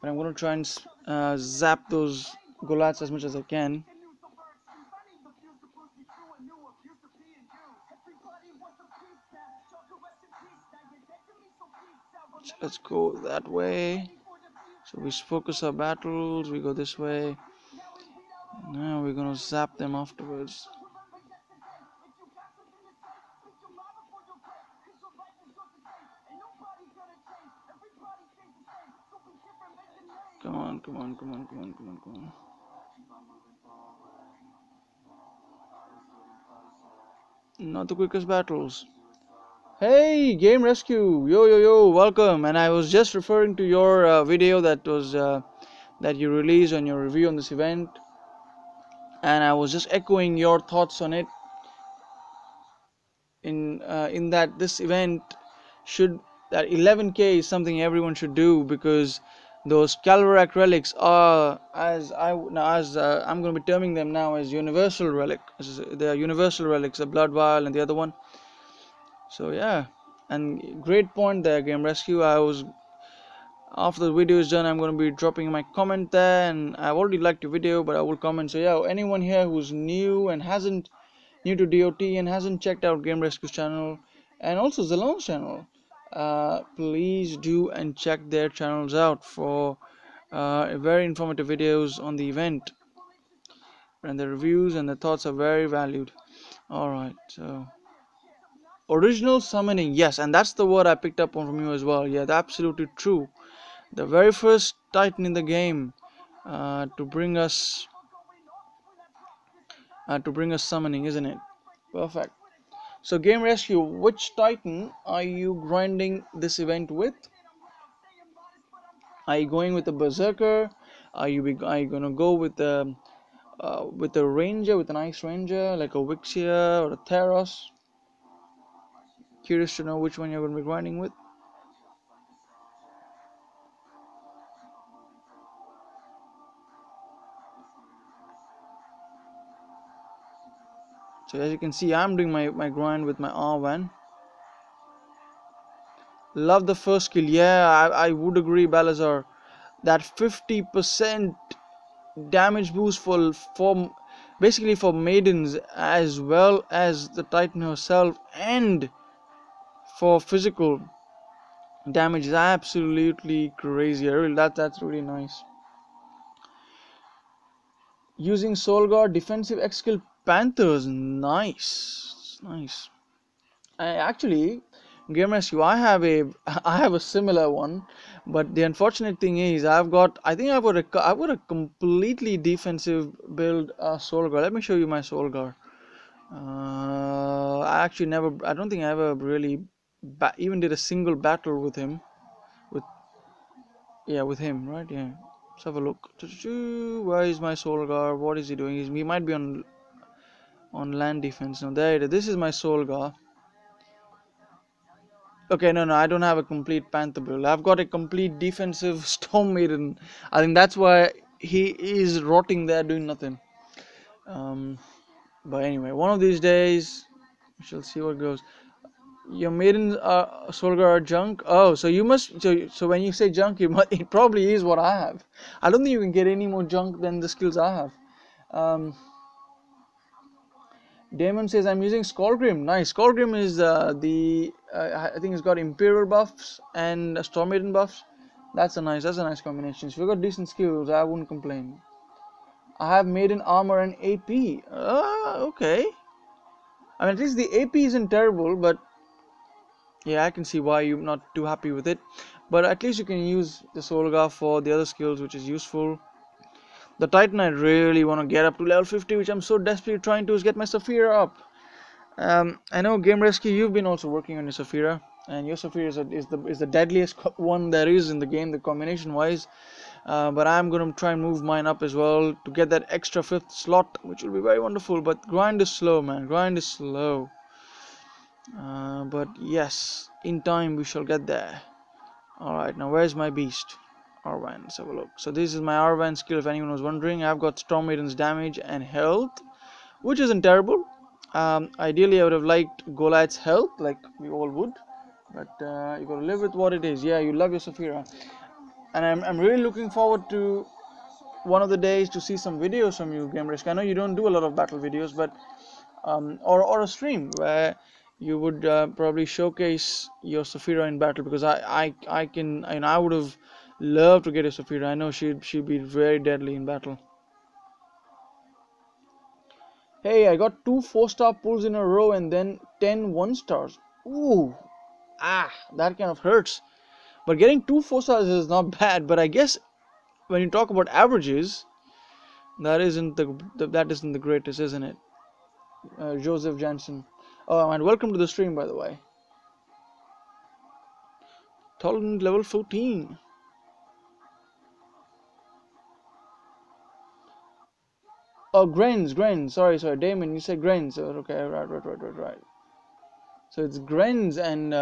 But I'm gonna try and zap those Golats as much as I can. So let's go that way. So we focus our battles. We go this way. Now we're gonna zap them afterwards. Come on, come on, come on, come on, come on, come on. Not the quickest battles. Hey, Game Rescue! Yo, yo, yo! Welcome. And I was just referring to your video that was that you released on your review on this event, and I was just echoing your thoughts on it. In that this event should that 11K is something everyone should do, because those Calvarax relics are, I'm going to be terming them now as universal relic. They are universal relics, the blood vial and the other one. So yeah, and great point there, Game Rescue. I was After the video is done, I'm going to be dropping my comment there, and I've already liked your video, but I will comment. So yeah, anyone here who's new to DOT and hasn't checked out Game Rescue's channel and also Zalon's channel, please do and check their channels out for very informative videos on the event, and the reviews and the thoughts are very valued. Alright, so original summoning, yes, and that's the word I picked up on from you as well. Yeah, that's absolutely true. The very first Titan in the game to bring us summoning, isn't it? Perfect. So Game Rescue, which Titan are you grinding this event with? Are you going with the Berserker? Are you gonna go with the Ranger, with an Ice Ranger like a Vixia or a Theros? Curious to know which one you're gonna be grinding with. So as you can see, I'm doing my grind with my R1. Love the first skill. Yeah, I would agree, Balazar. That 50% damage boost for basically for maidens as well as the Titan herself, and for physical damage is absolutely crazy. That's really nice. Using Soul Guard, defensive X skill, Panthers, nice. Actually, Game Rescue, I have a similar one, but the unfortunate thing is I think I've got a completely defensive build Soul Guard. Let me show you my Soul Guard. I don't think I ever really even did a single battle with him. With Yeah, with him, right? Yeah. Let's have a look. Where is my Soul Guard? What is he doing? He might be on land defense. No, there it is. This is my Soul Guard. Okay, no, I don't have a complete Panther build. I've got a complete defensive Storm Maiden. I think that's why he is rotting there doing nothing. But anyway, one of these days we shall see what goes. Your maidens are Solgar are junk. Oh, so you must. So when you say junk, it probably is what I have. I don't think you can get any more junk than the skills I have. Um, Damon says I'm using Skullgrim. Nice. Skullgrim is I think it's got Imperial buffs and Storm Maiden buffs. That's a nice combination. If you got decent skills, I wouldn't complain. I have Maiden armor and AP. Okay. I mean, at least the AP isn't terrible, but yeah, I can see why you're not too happy with it. But at least you can use the Solga for the other skills, which is useful. The Titan I really want to get up to level 50, which I'm so desperately trying to, is get my Saphira up. I know Game Rescue, you've been also working on your Saphira, and your Saphira is the deadliest one there is in the game, the combination wise. But I'm gonna try and move mine up as well to get that extra fifth slot, which will be very wonderful. But grind is slow, man. Grind is slow. But yes, in time we shall get there. Alright, now where's my beast? Arvan, let's have a look. So this is my Arvan skill, if anyone was wondering. I've got Storm Maiden's damage and health, which isn't terrible. Ideally, I would have liked Goliath's health, like we all would. But you gotta live with what it is. Yeah, you love your Saphira. And I'm really looking forward to one of the days to see some videos from you, Game Risk. I know you don't do a lot of battle videos, but or a stream where you would probably showcase your Saphira in battle, because I can, and I would have loved to get a Saphira. I know she'd be very deadly in battle. Hey, I got two 4-star pulls in a row and then 10 1-stars. Ooh, that kind of hurts. But getting two 4-stars is not bad. But I guess when you talk about averages, that isn't the greatest, isn't it? Joseph Jansen. Oh, and welcome to the stream, by the way. Tolerant level 14. Oh, grains. Sorry. Damon, you said grains. Oh, okay, right. So it's grains and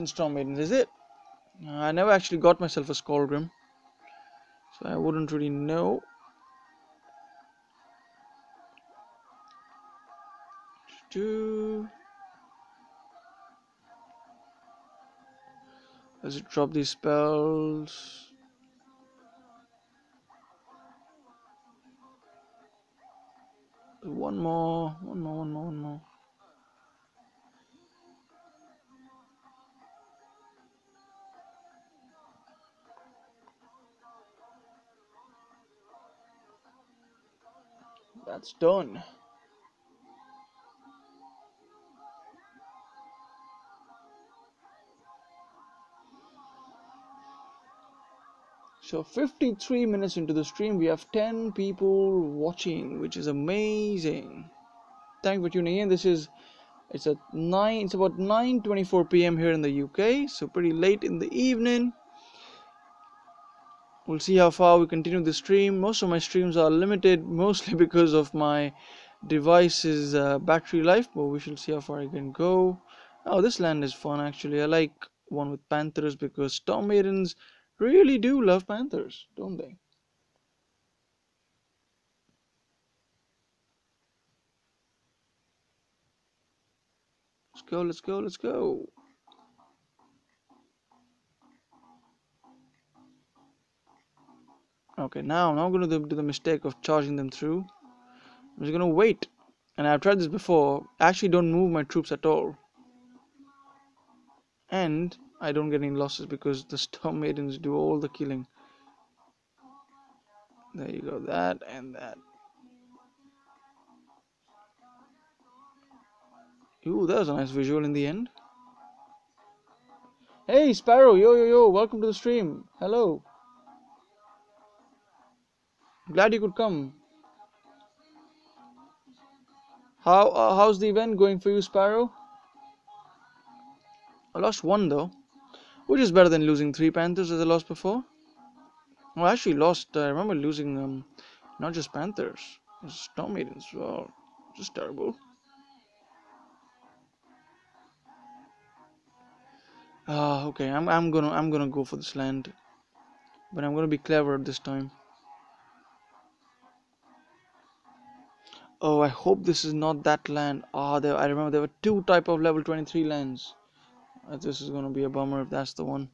Storm Maidens, is it? I never actually got myself a Skullgrim, so I wouldn't really know. Does it drop these spells? One more. That's done. So 53 minutes into the stream, we have 10 people watching, which is amazing. Thank you for tuning in. It's about 9:24 p.m. here in the UK, so pretty late in the evening. We'll see how far we continue the stream. Most of my streams are limited, mostly because of my device's battery life, but we shall see how far I can go. Oh, this land is fun actually. I like one with panthers because Storm Maidens really do love panthers, don't they? Let's go. Okay, now I'm not going to do the mistake of charging them through. I'm just going to wait. And I've tried this before. I actually don't move my troops at all. And I don't get any losses because the Storm Maidens do all the killing. There you go, that and that. Ooh, that was a nice visual in the end. Hey, Sparrow, yo, welcome to the stream. Hello. Glad you could come. How's the event going for you, Sparrow? I lost one though, which is better than losing 3 Panthers as I lost before. Well, I actually lost. I remember losing not just Panthers, Storm Maidens. Well, just terrible. Okay. I'm gonna go for this land, but I'm gonna be clever this time. Oh, I hope this is not that land. I remember there were two type of level 23 lands. This is gonna be a bummer if that's the one.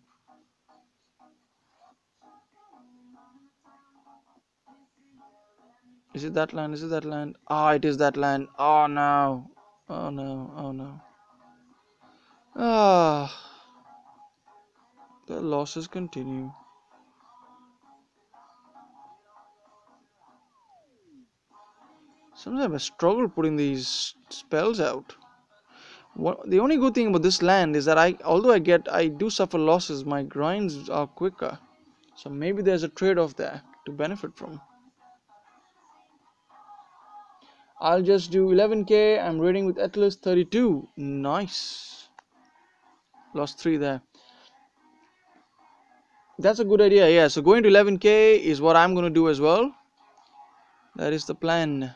Is it that land? Is it that land? It is that land. Oh no. Oh no. Oh no. Ah, the losses continue. Sometimes I struggle putting these spells out. The only good thing about this land is that although I do suffer losses, my grinds are quicker. So maybe there's a trade-off there to benefit from. I'll just do 11k. I'm raiding with Atlas 32. Nice. Lost 3 there. That's a good idea. Yeah, so going to 11k is what I'm going to do as well. That is the plan.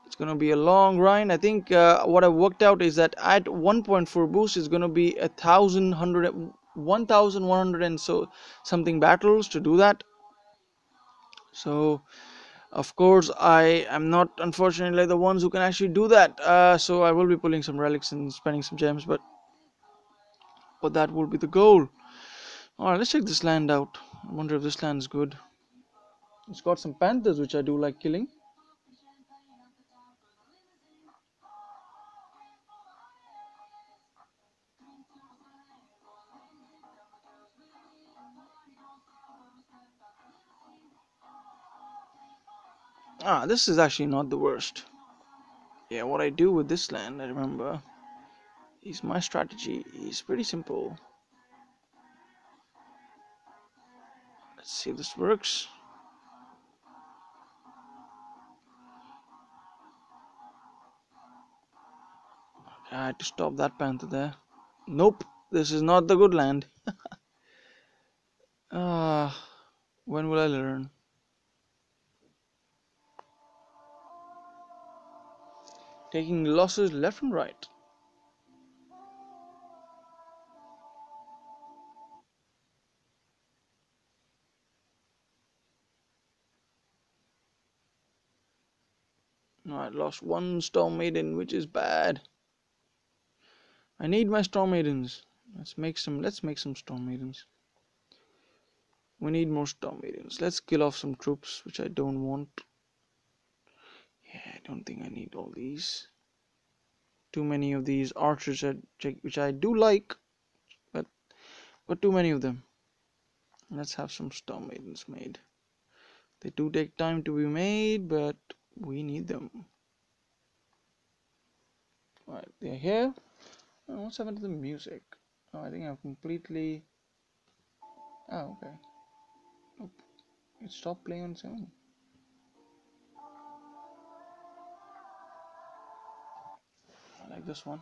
It's going to be a long grind. I think what I've worked out is that at 1.4 boost is going to be 1,100 and so something battles to do that. So of course I am not unfortunately the ones who can actually do that. So I will be pulling some relics and spending some gems, but that will be the goal. Alright, let's check this land out. I wonder if this land is good. It's got some panthers which I do like killing. This is actually not the worst. Yeah, what I do with this land, I remember, is my strategy is pretty simple. Let's see if this works. I had to stop that panther there. Nope, this is not the good land. When will I learn? Taking losses left and right. No, I lost one storm maiden, which is bad. I need my storm maidens. Let's make some storm maidens. We need more storm maidens. Let's kill off some troops which I don't want. Yeah, I don't think I need all these. Too many of these archers which I do like, but too many of them. Let's have some storm maidens made. They do take time to be made, but we need them. Alright, they're here. Oh, what's happened to the music? Oh, I think I've completely... Oh, okay. Nope. It stopped playing on its own. I like this one.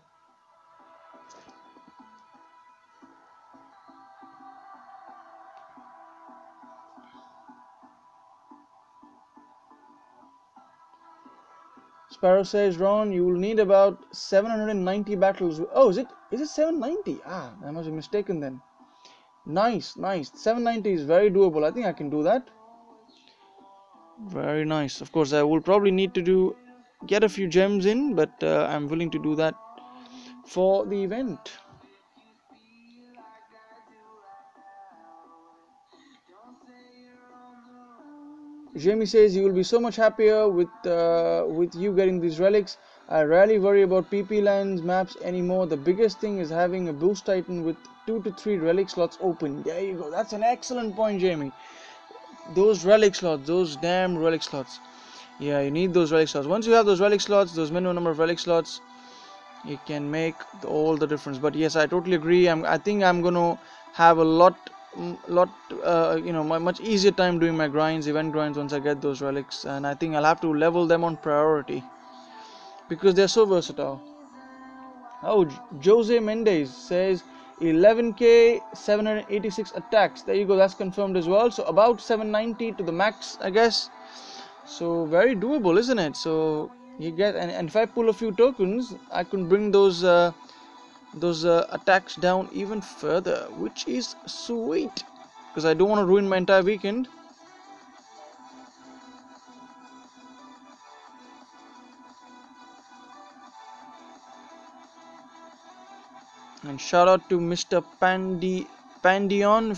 Sparrow says, Ron, you will need about 790 battles. Oh, is it 790? I must have mistaken then. Nice. 790 is very doable. I think I can do that. Very nice. Of course, I will probably need to get a few gems in, but I'm willing to do that for the event. Jamie says you will be so much happier with you getting these relics. I rarely worry about PP lands maps anymore. The biggest thing is having a boost titan with 2 to 3 relic slots open. There you go. That's an excellent point, Jamie. Those relic slots, those damn relic slots. Yeah, you need those relic slots. Once you have those relic slots, those minimum number of relic slots, it can make all the difference. But yes, I totally agree. I think I'm gonna have a lot much easier time doing my event grinds once I get those relics, and I think I'll have to level them on priority because they're so versatile. Oh, Jose Mendez says 11k 786 attacks. There you go, that's confirmed as well. So about 790 to the max, I guess. So very doable, isn't it? So you get, and if I pull a few tokens, I can bring those attacks down even further, which is sweet, because I don't want to ruin my entire weekend. And shout out to Mr. Pandion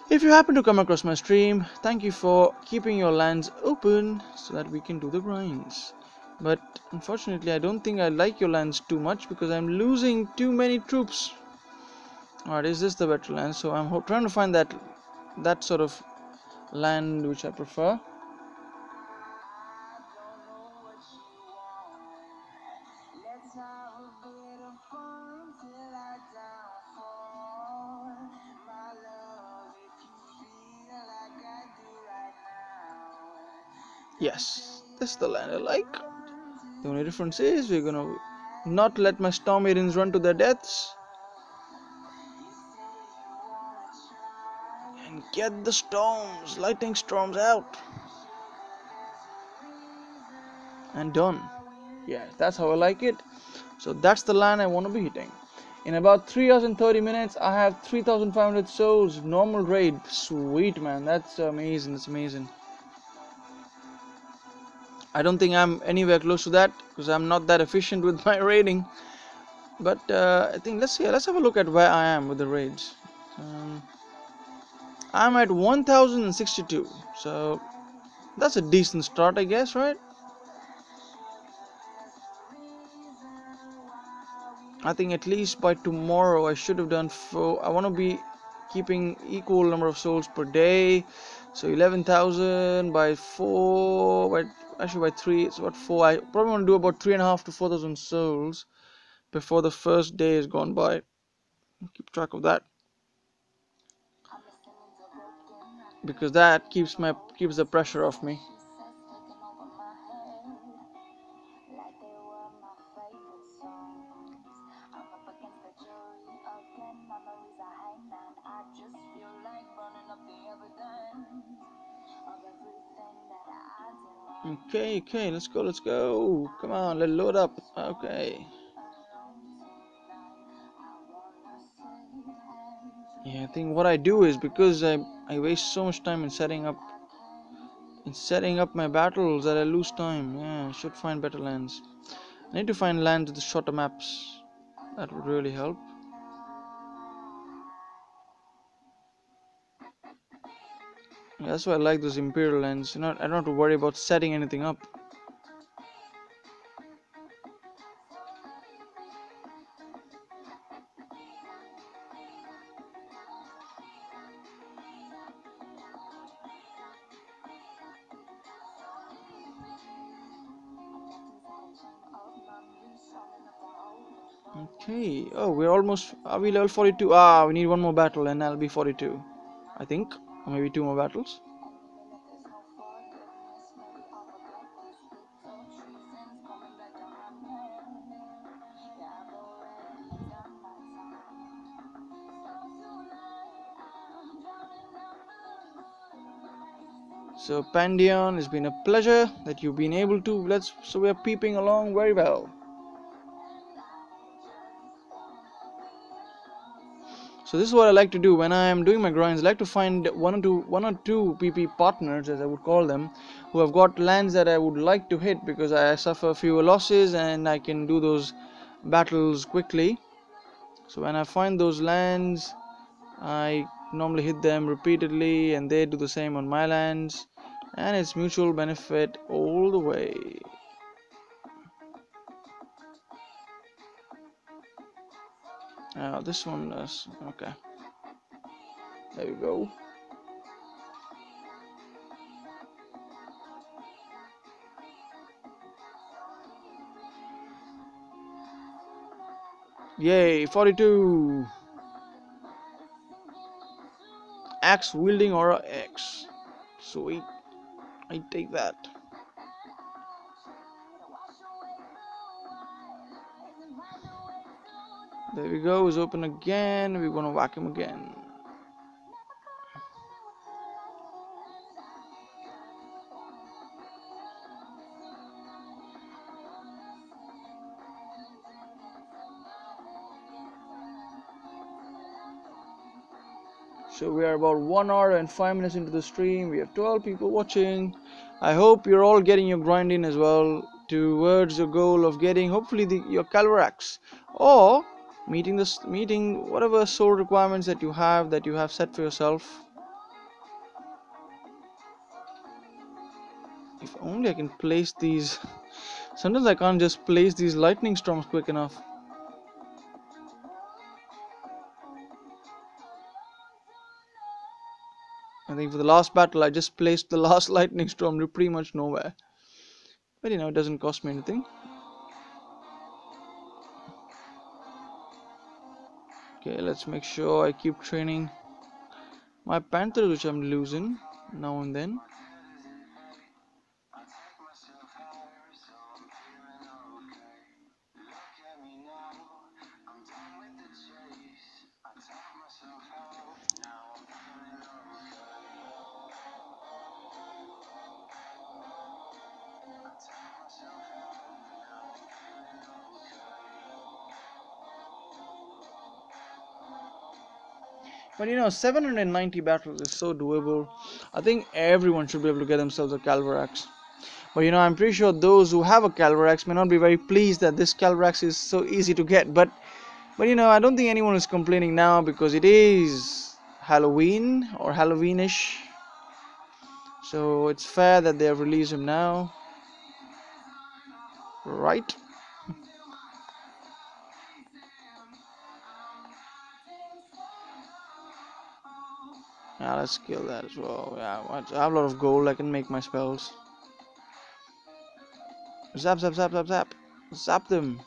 if you happen to come across my stream. Thank you for keeping your lands open so that we can do the grinds. But unfortunately, I don't think I like your lands too much because I'm losing too many troops. Alright, is this the better land? So I'm trying to find that sort of land which I prefer. Yes, this is the land I like. The only difference is we're gonna not let my storm agents run to their deaths and get the storms, lightning storms out. And done. Yeah, that's how I like it. So that's the land I want to be hitting. In about 3 hours and 30 minutes, I have 3,500 souls, normal raid. Sweet, man. That's amazing. That's amazing. I don't think I'm anywhere close to that because I'm not that efficient with my raiding. But I think let's have a look at where I am with the raids. Um, I'm at 1,062. So that's a decent start, I guess, right? I think at least by tomorrow I should have done four. I want to be keeping equal number of souls per day. So 11,000 by 4, by actually by 3, it's about 4. I probably want to do about 3.5 to 4,000 souls before the first day is gone by. Keep track of that because that keeps the pressure off me. Okay, let's go. Come on, let's load up. Okay. Yeah, I think what I do is because I waste so much time in setting up my battles that I lose time. Yeah, I should find better lands. I need to find lands with the shorter maps. That would really help. Yeah, that's why I like those imperial lands. I don't have to worry about setting anything up. Okay. Oh, we're almost. Are we level 42? Ah, we need one more battle and I'll be 42. I think. Or maybe two more battles. So Pandion, it's been a pleasure that you've been able to. So we're peeping along very well. So this is what I like to do when I am doing my grinds. I like to find one or two PP partners, as I would call them, who have got lands that I would like to hit because I suffer fewer losses and I can do those battles quickly. So when I find those lands, I normally hit them repeatedly, and they do the same on my lands, and it's mutual benefit all the way. This one is okay. There we go. Yay, 42. Axe wielding aura X. Sweet. I take that. There we go. It's open again. We're gonna whack him again. So we are about 1 hour and 5 minutes into the stream. We have 12 people watching. I hope you're all getting your grind in as well towards your goal of getting hopefully your Calvarax or meeting whatever soul requirements that you have set for yourself. If only I can place these. Sometimes I can't just place these lightning storms quick enough. I think for the last battle I just placed the last lightning storm to pretty much nowhere. But it doesn't cost me anything. Okay, let's make sure I keep training my panthers, which I'm losing now and then. But 790 battles is so doable. I think everyone should be able to get themselves a Calvarax. But I'm pretty sure those who have a Calvarax may not be very pleased that this Calvarax is so easy to get. But I don't think anyone is complaining now because it is Halloween or Halloweenish. So it's fair that they have released him now. Right? Yeah, let's kill that as well. Yeah, I have a lot of gold. I can make my spells. Zap, zap, zap, zap, zap. Zap them.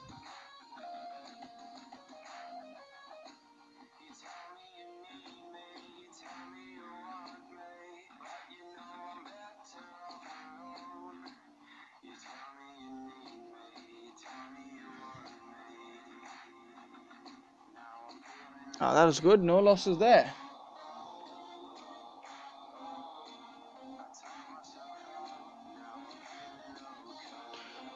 Ah, that was good. No losses there.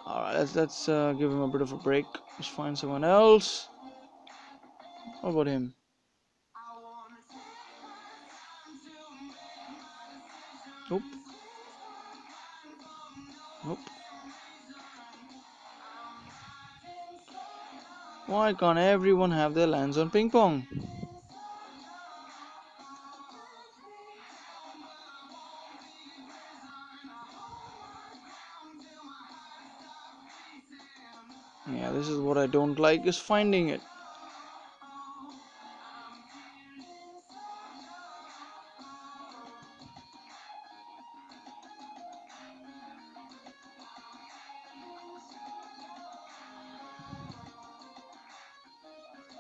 All right, let's give him a bit of a break. Let's find someone else. What about him? Nope. Nope. Why can't everyone have their lands on ping pong? Yeah, this is what I don't like is finding it.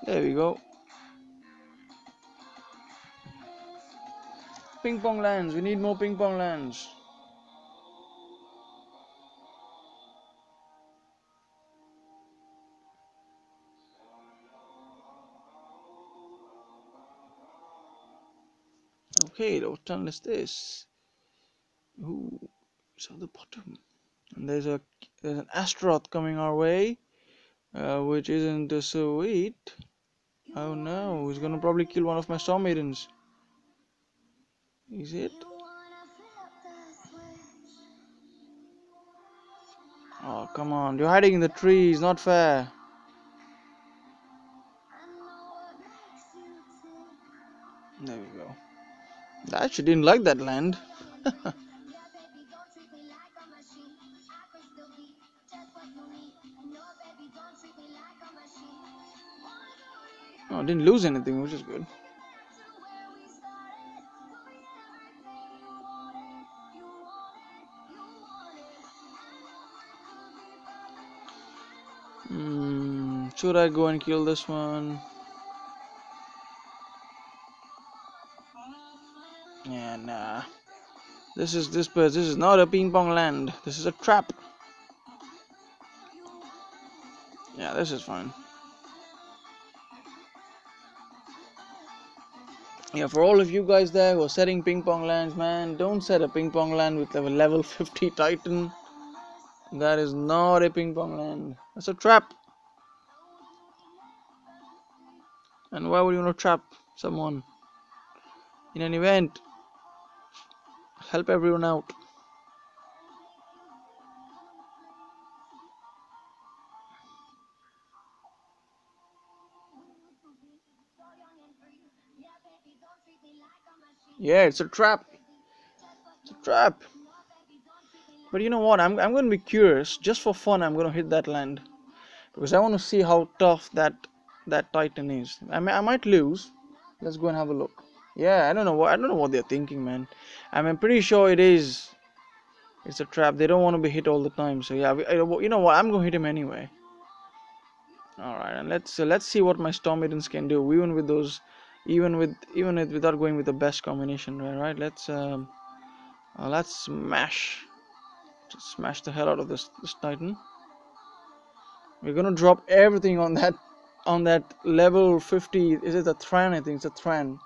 There we go. Ping pong lands. We need more ping pong lands. Okay, what tunnel is this? Ooh, it's at the bottom. And there's an asteroid coming our way, which isn't so sweet. Oh no, he's gonna probably kill one of my storm maidens. Is it? Oh, come on. You're hiding in the trees. Not fair. There we go. I actually didn't like that land. Oh, I didn't lose anything, which is good. Should I go and kill this one? Yeah, nah. This is not a ping pong land. This is a trap. Yeah, this is fine. Yeah, for all of you guys there who are setting ping pong lands, man, don't set a ping pong land with a level 50 Titan. That is not a ping pong land. That's a trap. And why would you want to trap someone in an event? Help everyone out. Yeah, it's a trap. It's a trap. But you know what? I'm going to be curious. Just for fun, I'm going to hit that land because I want to see how tough that Titan is. I might lose. Let's go and have a look. Yeah, I don't know what they're thinking, man. I'm pretty sure it is. It's a trap. They don't want to be hit all the time. So yeah, you know what? I'm going to hit him anyway. All right, and let's see what my Storm Maidens can do, even with those, without going with the best combination. Right? Let's smash the hell out of this Titan. We're gonna drop everything on that level 50. Is it a Thran? I think it's a Thran.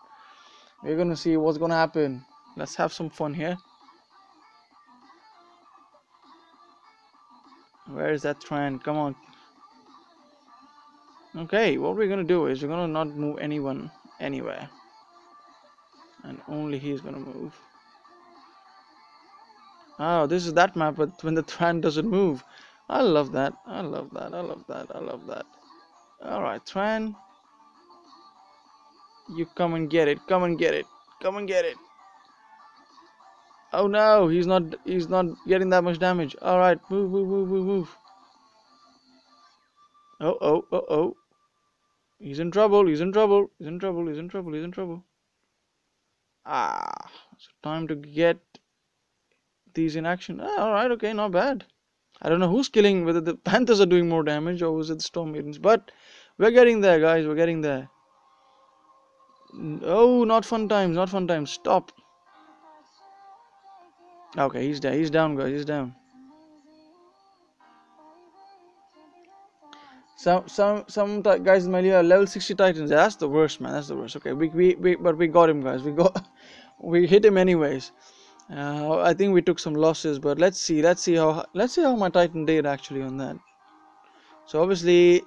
We're gonna see what's gonna happen. Let's have some fun here. Where is that Thran? Come on. Okay, what we're gonna do is we're gonna not move anyone anywhere. and only he's gonna move. Oh, this is that map, but when the Thran doesn't move. I love that. I love that. I love that. I love that. All right, Thran, you come and get it. Come and get it. Come and get it. Oh no, he's not. He's not getting that much damage. All right, move, move, move, move, move. Oh, oh, oh, oh. He's in trouble. He's in trouble. He's in trouble. He's in trouble. He's in trouble. Ah, so time to get these in action. Ah, all right, okay, not bad. I don't know who's killing, whether the Panthers are doing more damage or was it the Storm Maidens, but we're getting there, guys. We're getting there. Oh, not fun times, not fun times. Stop. Okay, he's there. He's down, guys. He's down. Some guys in my league are level 60 Titans. Yeah, that's the worst, man. That's the worst. Okay, but we got him, guys. We got, we hit him anyways. I think we took some losses, but let's see how my Titan did actually on that. So obviously,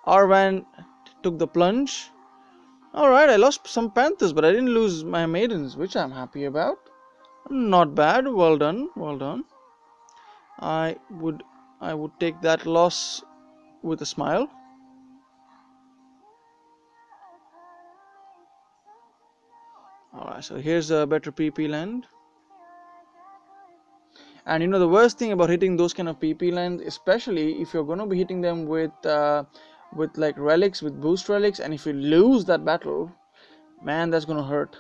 Arvan took the plunge. All right, I lost some Panthers, but I didn't lose my Maidens, which I'm happy about. Not bad. Well done. Well done. I would I would take that loss with a smile. Alright, so here's a better PP land. And you know the worst thing about hitting those kind of PP lands, especially if you're gonna be hitting them with like relics, with boost relics, and if you lose that battle, man, that's gonna hurt.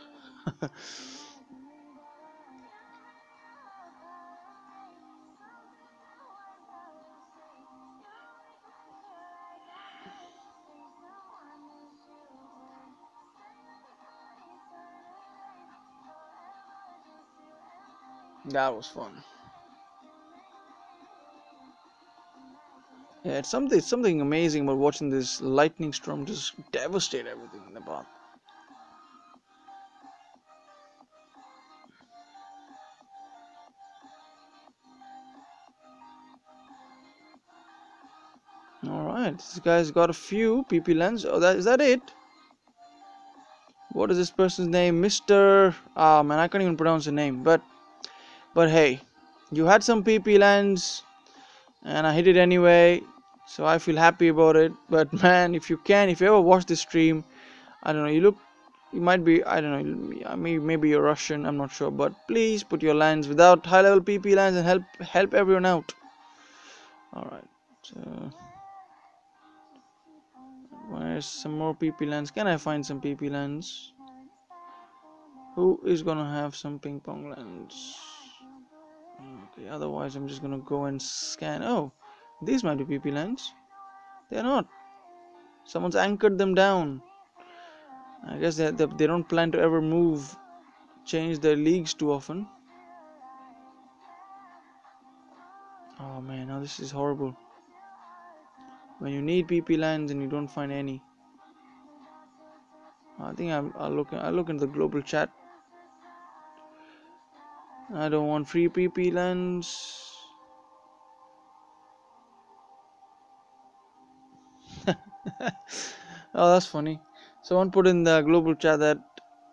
That was fun. Yeah, it's something amazing about watching this lightning storm just devastate everything in the path. Alright, this guy's got a few PP lands. Oh, that is that it? What is this person's name? Mr. Ah man, I can't even pronounce the name. But hey, you had some PP lands and I hit it anyway, so I feel happy about it. But man, if you ever watch this stream, I don't know, you might be, I don't know, maybe you're Russian, I'm not sure, but please put your lands without high level PP lands and help everyone out. All right, so where's some more PP lands? Can I find some PP lands? Who is gonna have some ping pong lands? Okay, otherwise I'm just gonna go and scan. Oh, these might be PP lands. They're not. Someone's anchored them down. I guess they don't plan to ever change their leagues too often. Oh man, now this is horrible. When you need PP lands and you don't find any. I think I'll look into the global chat. I don't want free PP lands. Oh, that's funny. Someone put in the global chat that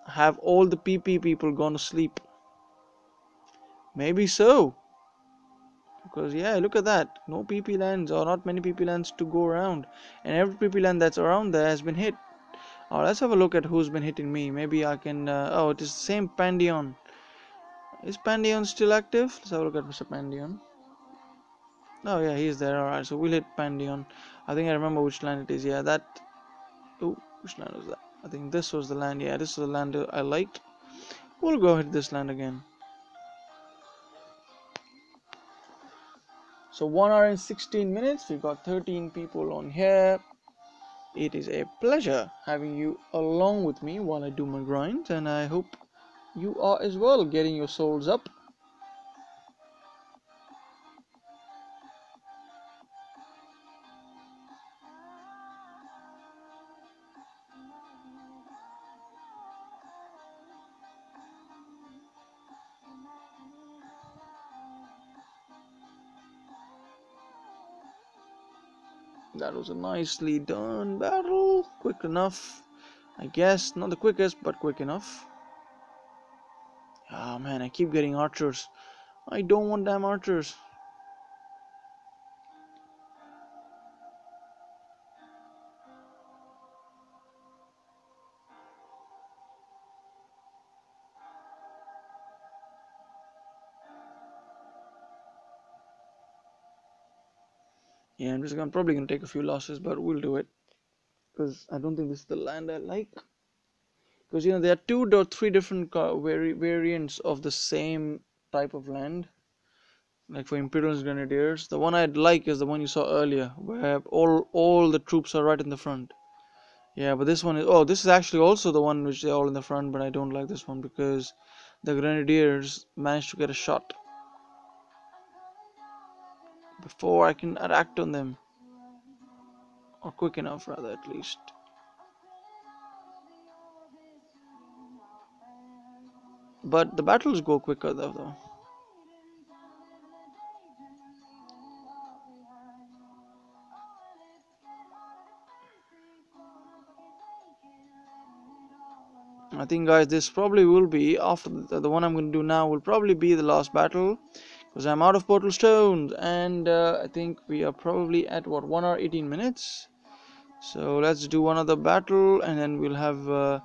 have all the PP people gone to sleep. Maybe so. Because yeah, look at that. No PP lands or not many PP lands to go around. And every PP land that's around there has been hit. Alright, let's have a look at who's been hitting me. Maybe I can oh, it is the same Pandion. Is Pandion still active? Let's have a look at Mr. Pandion. Oh yeah, he's there. Alright, so we'll hit Pandion. I think I remember which land it is. Yeah, that. Oh, which land was that? I think this was the land. Yeah, this was the land I liked. We'll go hit this land again. So 1 hour and 16 minutes. We got 13 people on here. It is a pleasure having you along with me while I do my grind, and I hope you are as well, getting your souls up. That was a nicely done battle. Quick enough, I guess. Not the quickest, but quick enough. Ah man, I keep getting archers. I don't want damn archers. Yeah, I'm probably gonna take a few losses, but we'll do it because I don't think this is the land I like. Because there are two or three different variants of the same type of land. Like for Imperialist Grenadiers, the one I'd like is the one you saw earlier, where all the troops are right in the front. Yeah, but this one is, oh, this is actually also the one which they're all in the front, but I don't like this one because the Grenadiers managed to get a shot before I can act on them, or quick enough rather at least. But the battles go quicker though. I think guys, this probably will be after the one I'm going to do now will probably be the last battle because I'm out of portal stones, and I think we are probably at what, 1 hour 18 minutes. So let's do one other battle and then we'll have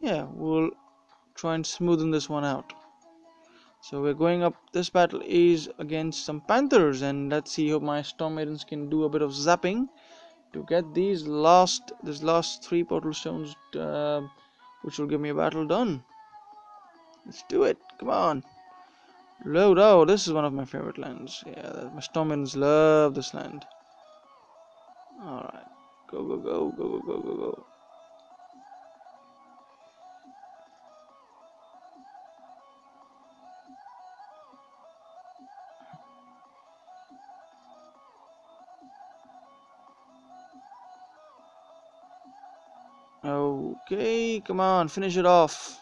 yeah, we'll try and smoothen this one out. So we're going up. This battle is against some panthers, and let's see if my storm maidens can do a bit of zapping to get these last 3 portal stones, which will give me a battle done. Let's do it. Come on. Load. Oh, this is one of my favorite lands. Yeah, my storm maidens love this land. All right. Go, go, go, go, go, go, go, go. Okay, come on, finish it off.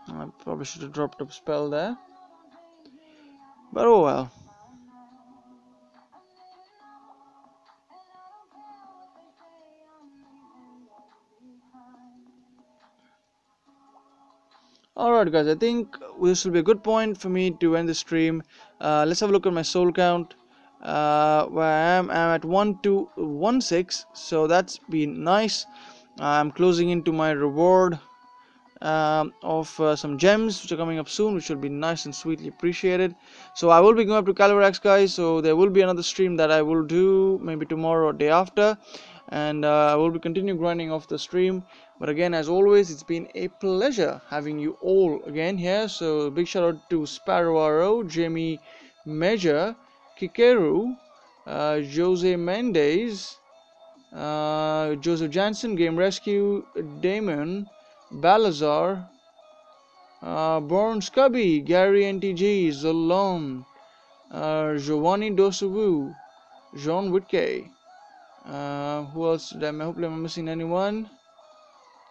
I probably should have dropped a spell there, but oh well. Alright guys, I think this will be a good point for me to end the stream. Let's have a look at my soul count. Where I'm at 1216, so that's been nice. I'm closing into my reward of some gems which are coming up soon, which will be nice and sweetly appreciated. So I will be going up to Calvarax guys, so there will be another stream that I will do maybe tomorrow or day after, and I will be continuing grinding off the stream. But again, as always, it's been a pleasure having you all again here. So big shout out to Sparrow Arrow, Jamie Major, Kikeru, Jose Mendez, Joseph Jansen, Game Rescue, Damon, Balazar, Born Scubby, Gary NTG, Zolon, Giovanni Dosuvu, Jean Whitkey. Who else did I hopefully I'm missing anyone?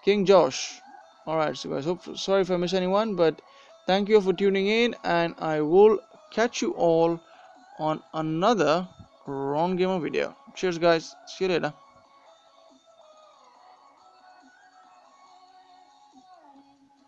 King Josh. Alright, so guys, sorry if I miss anyone, but thank you for tuning in, and I will catch you all on another Ron Gamer video. Cheers guys, see you later.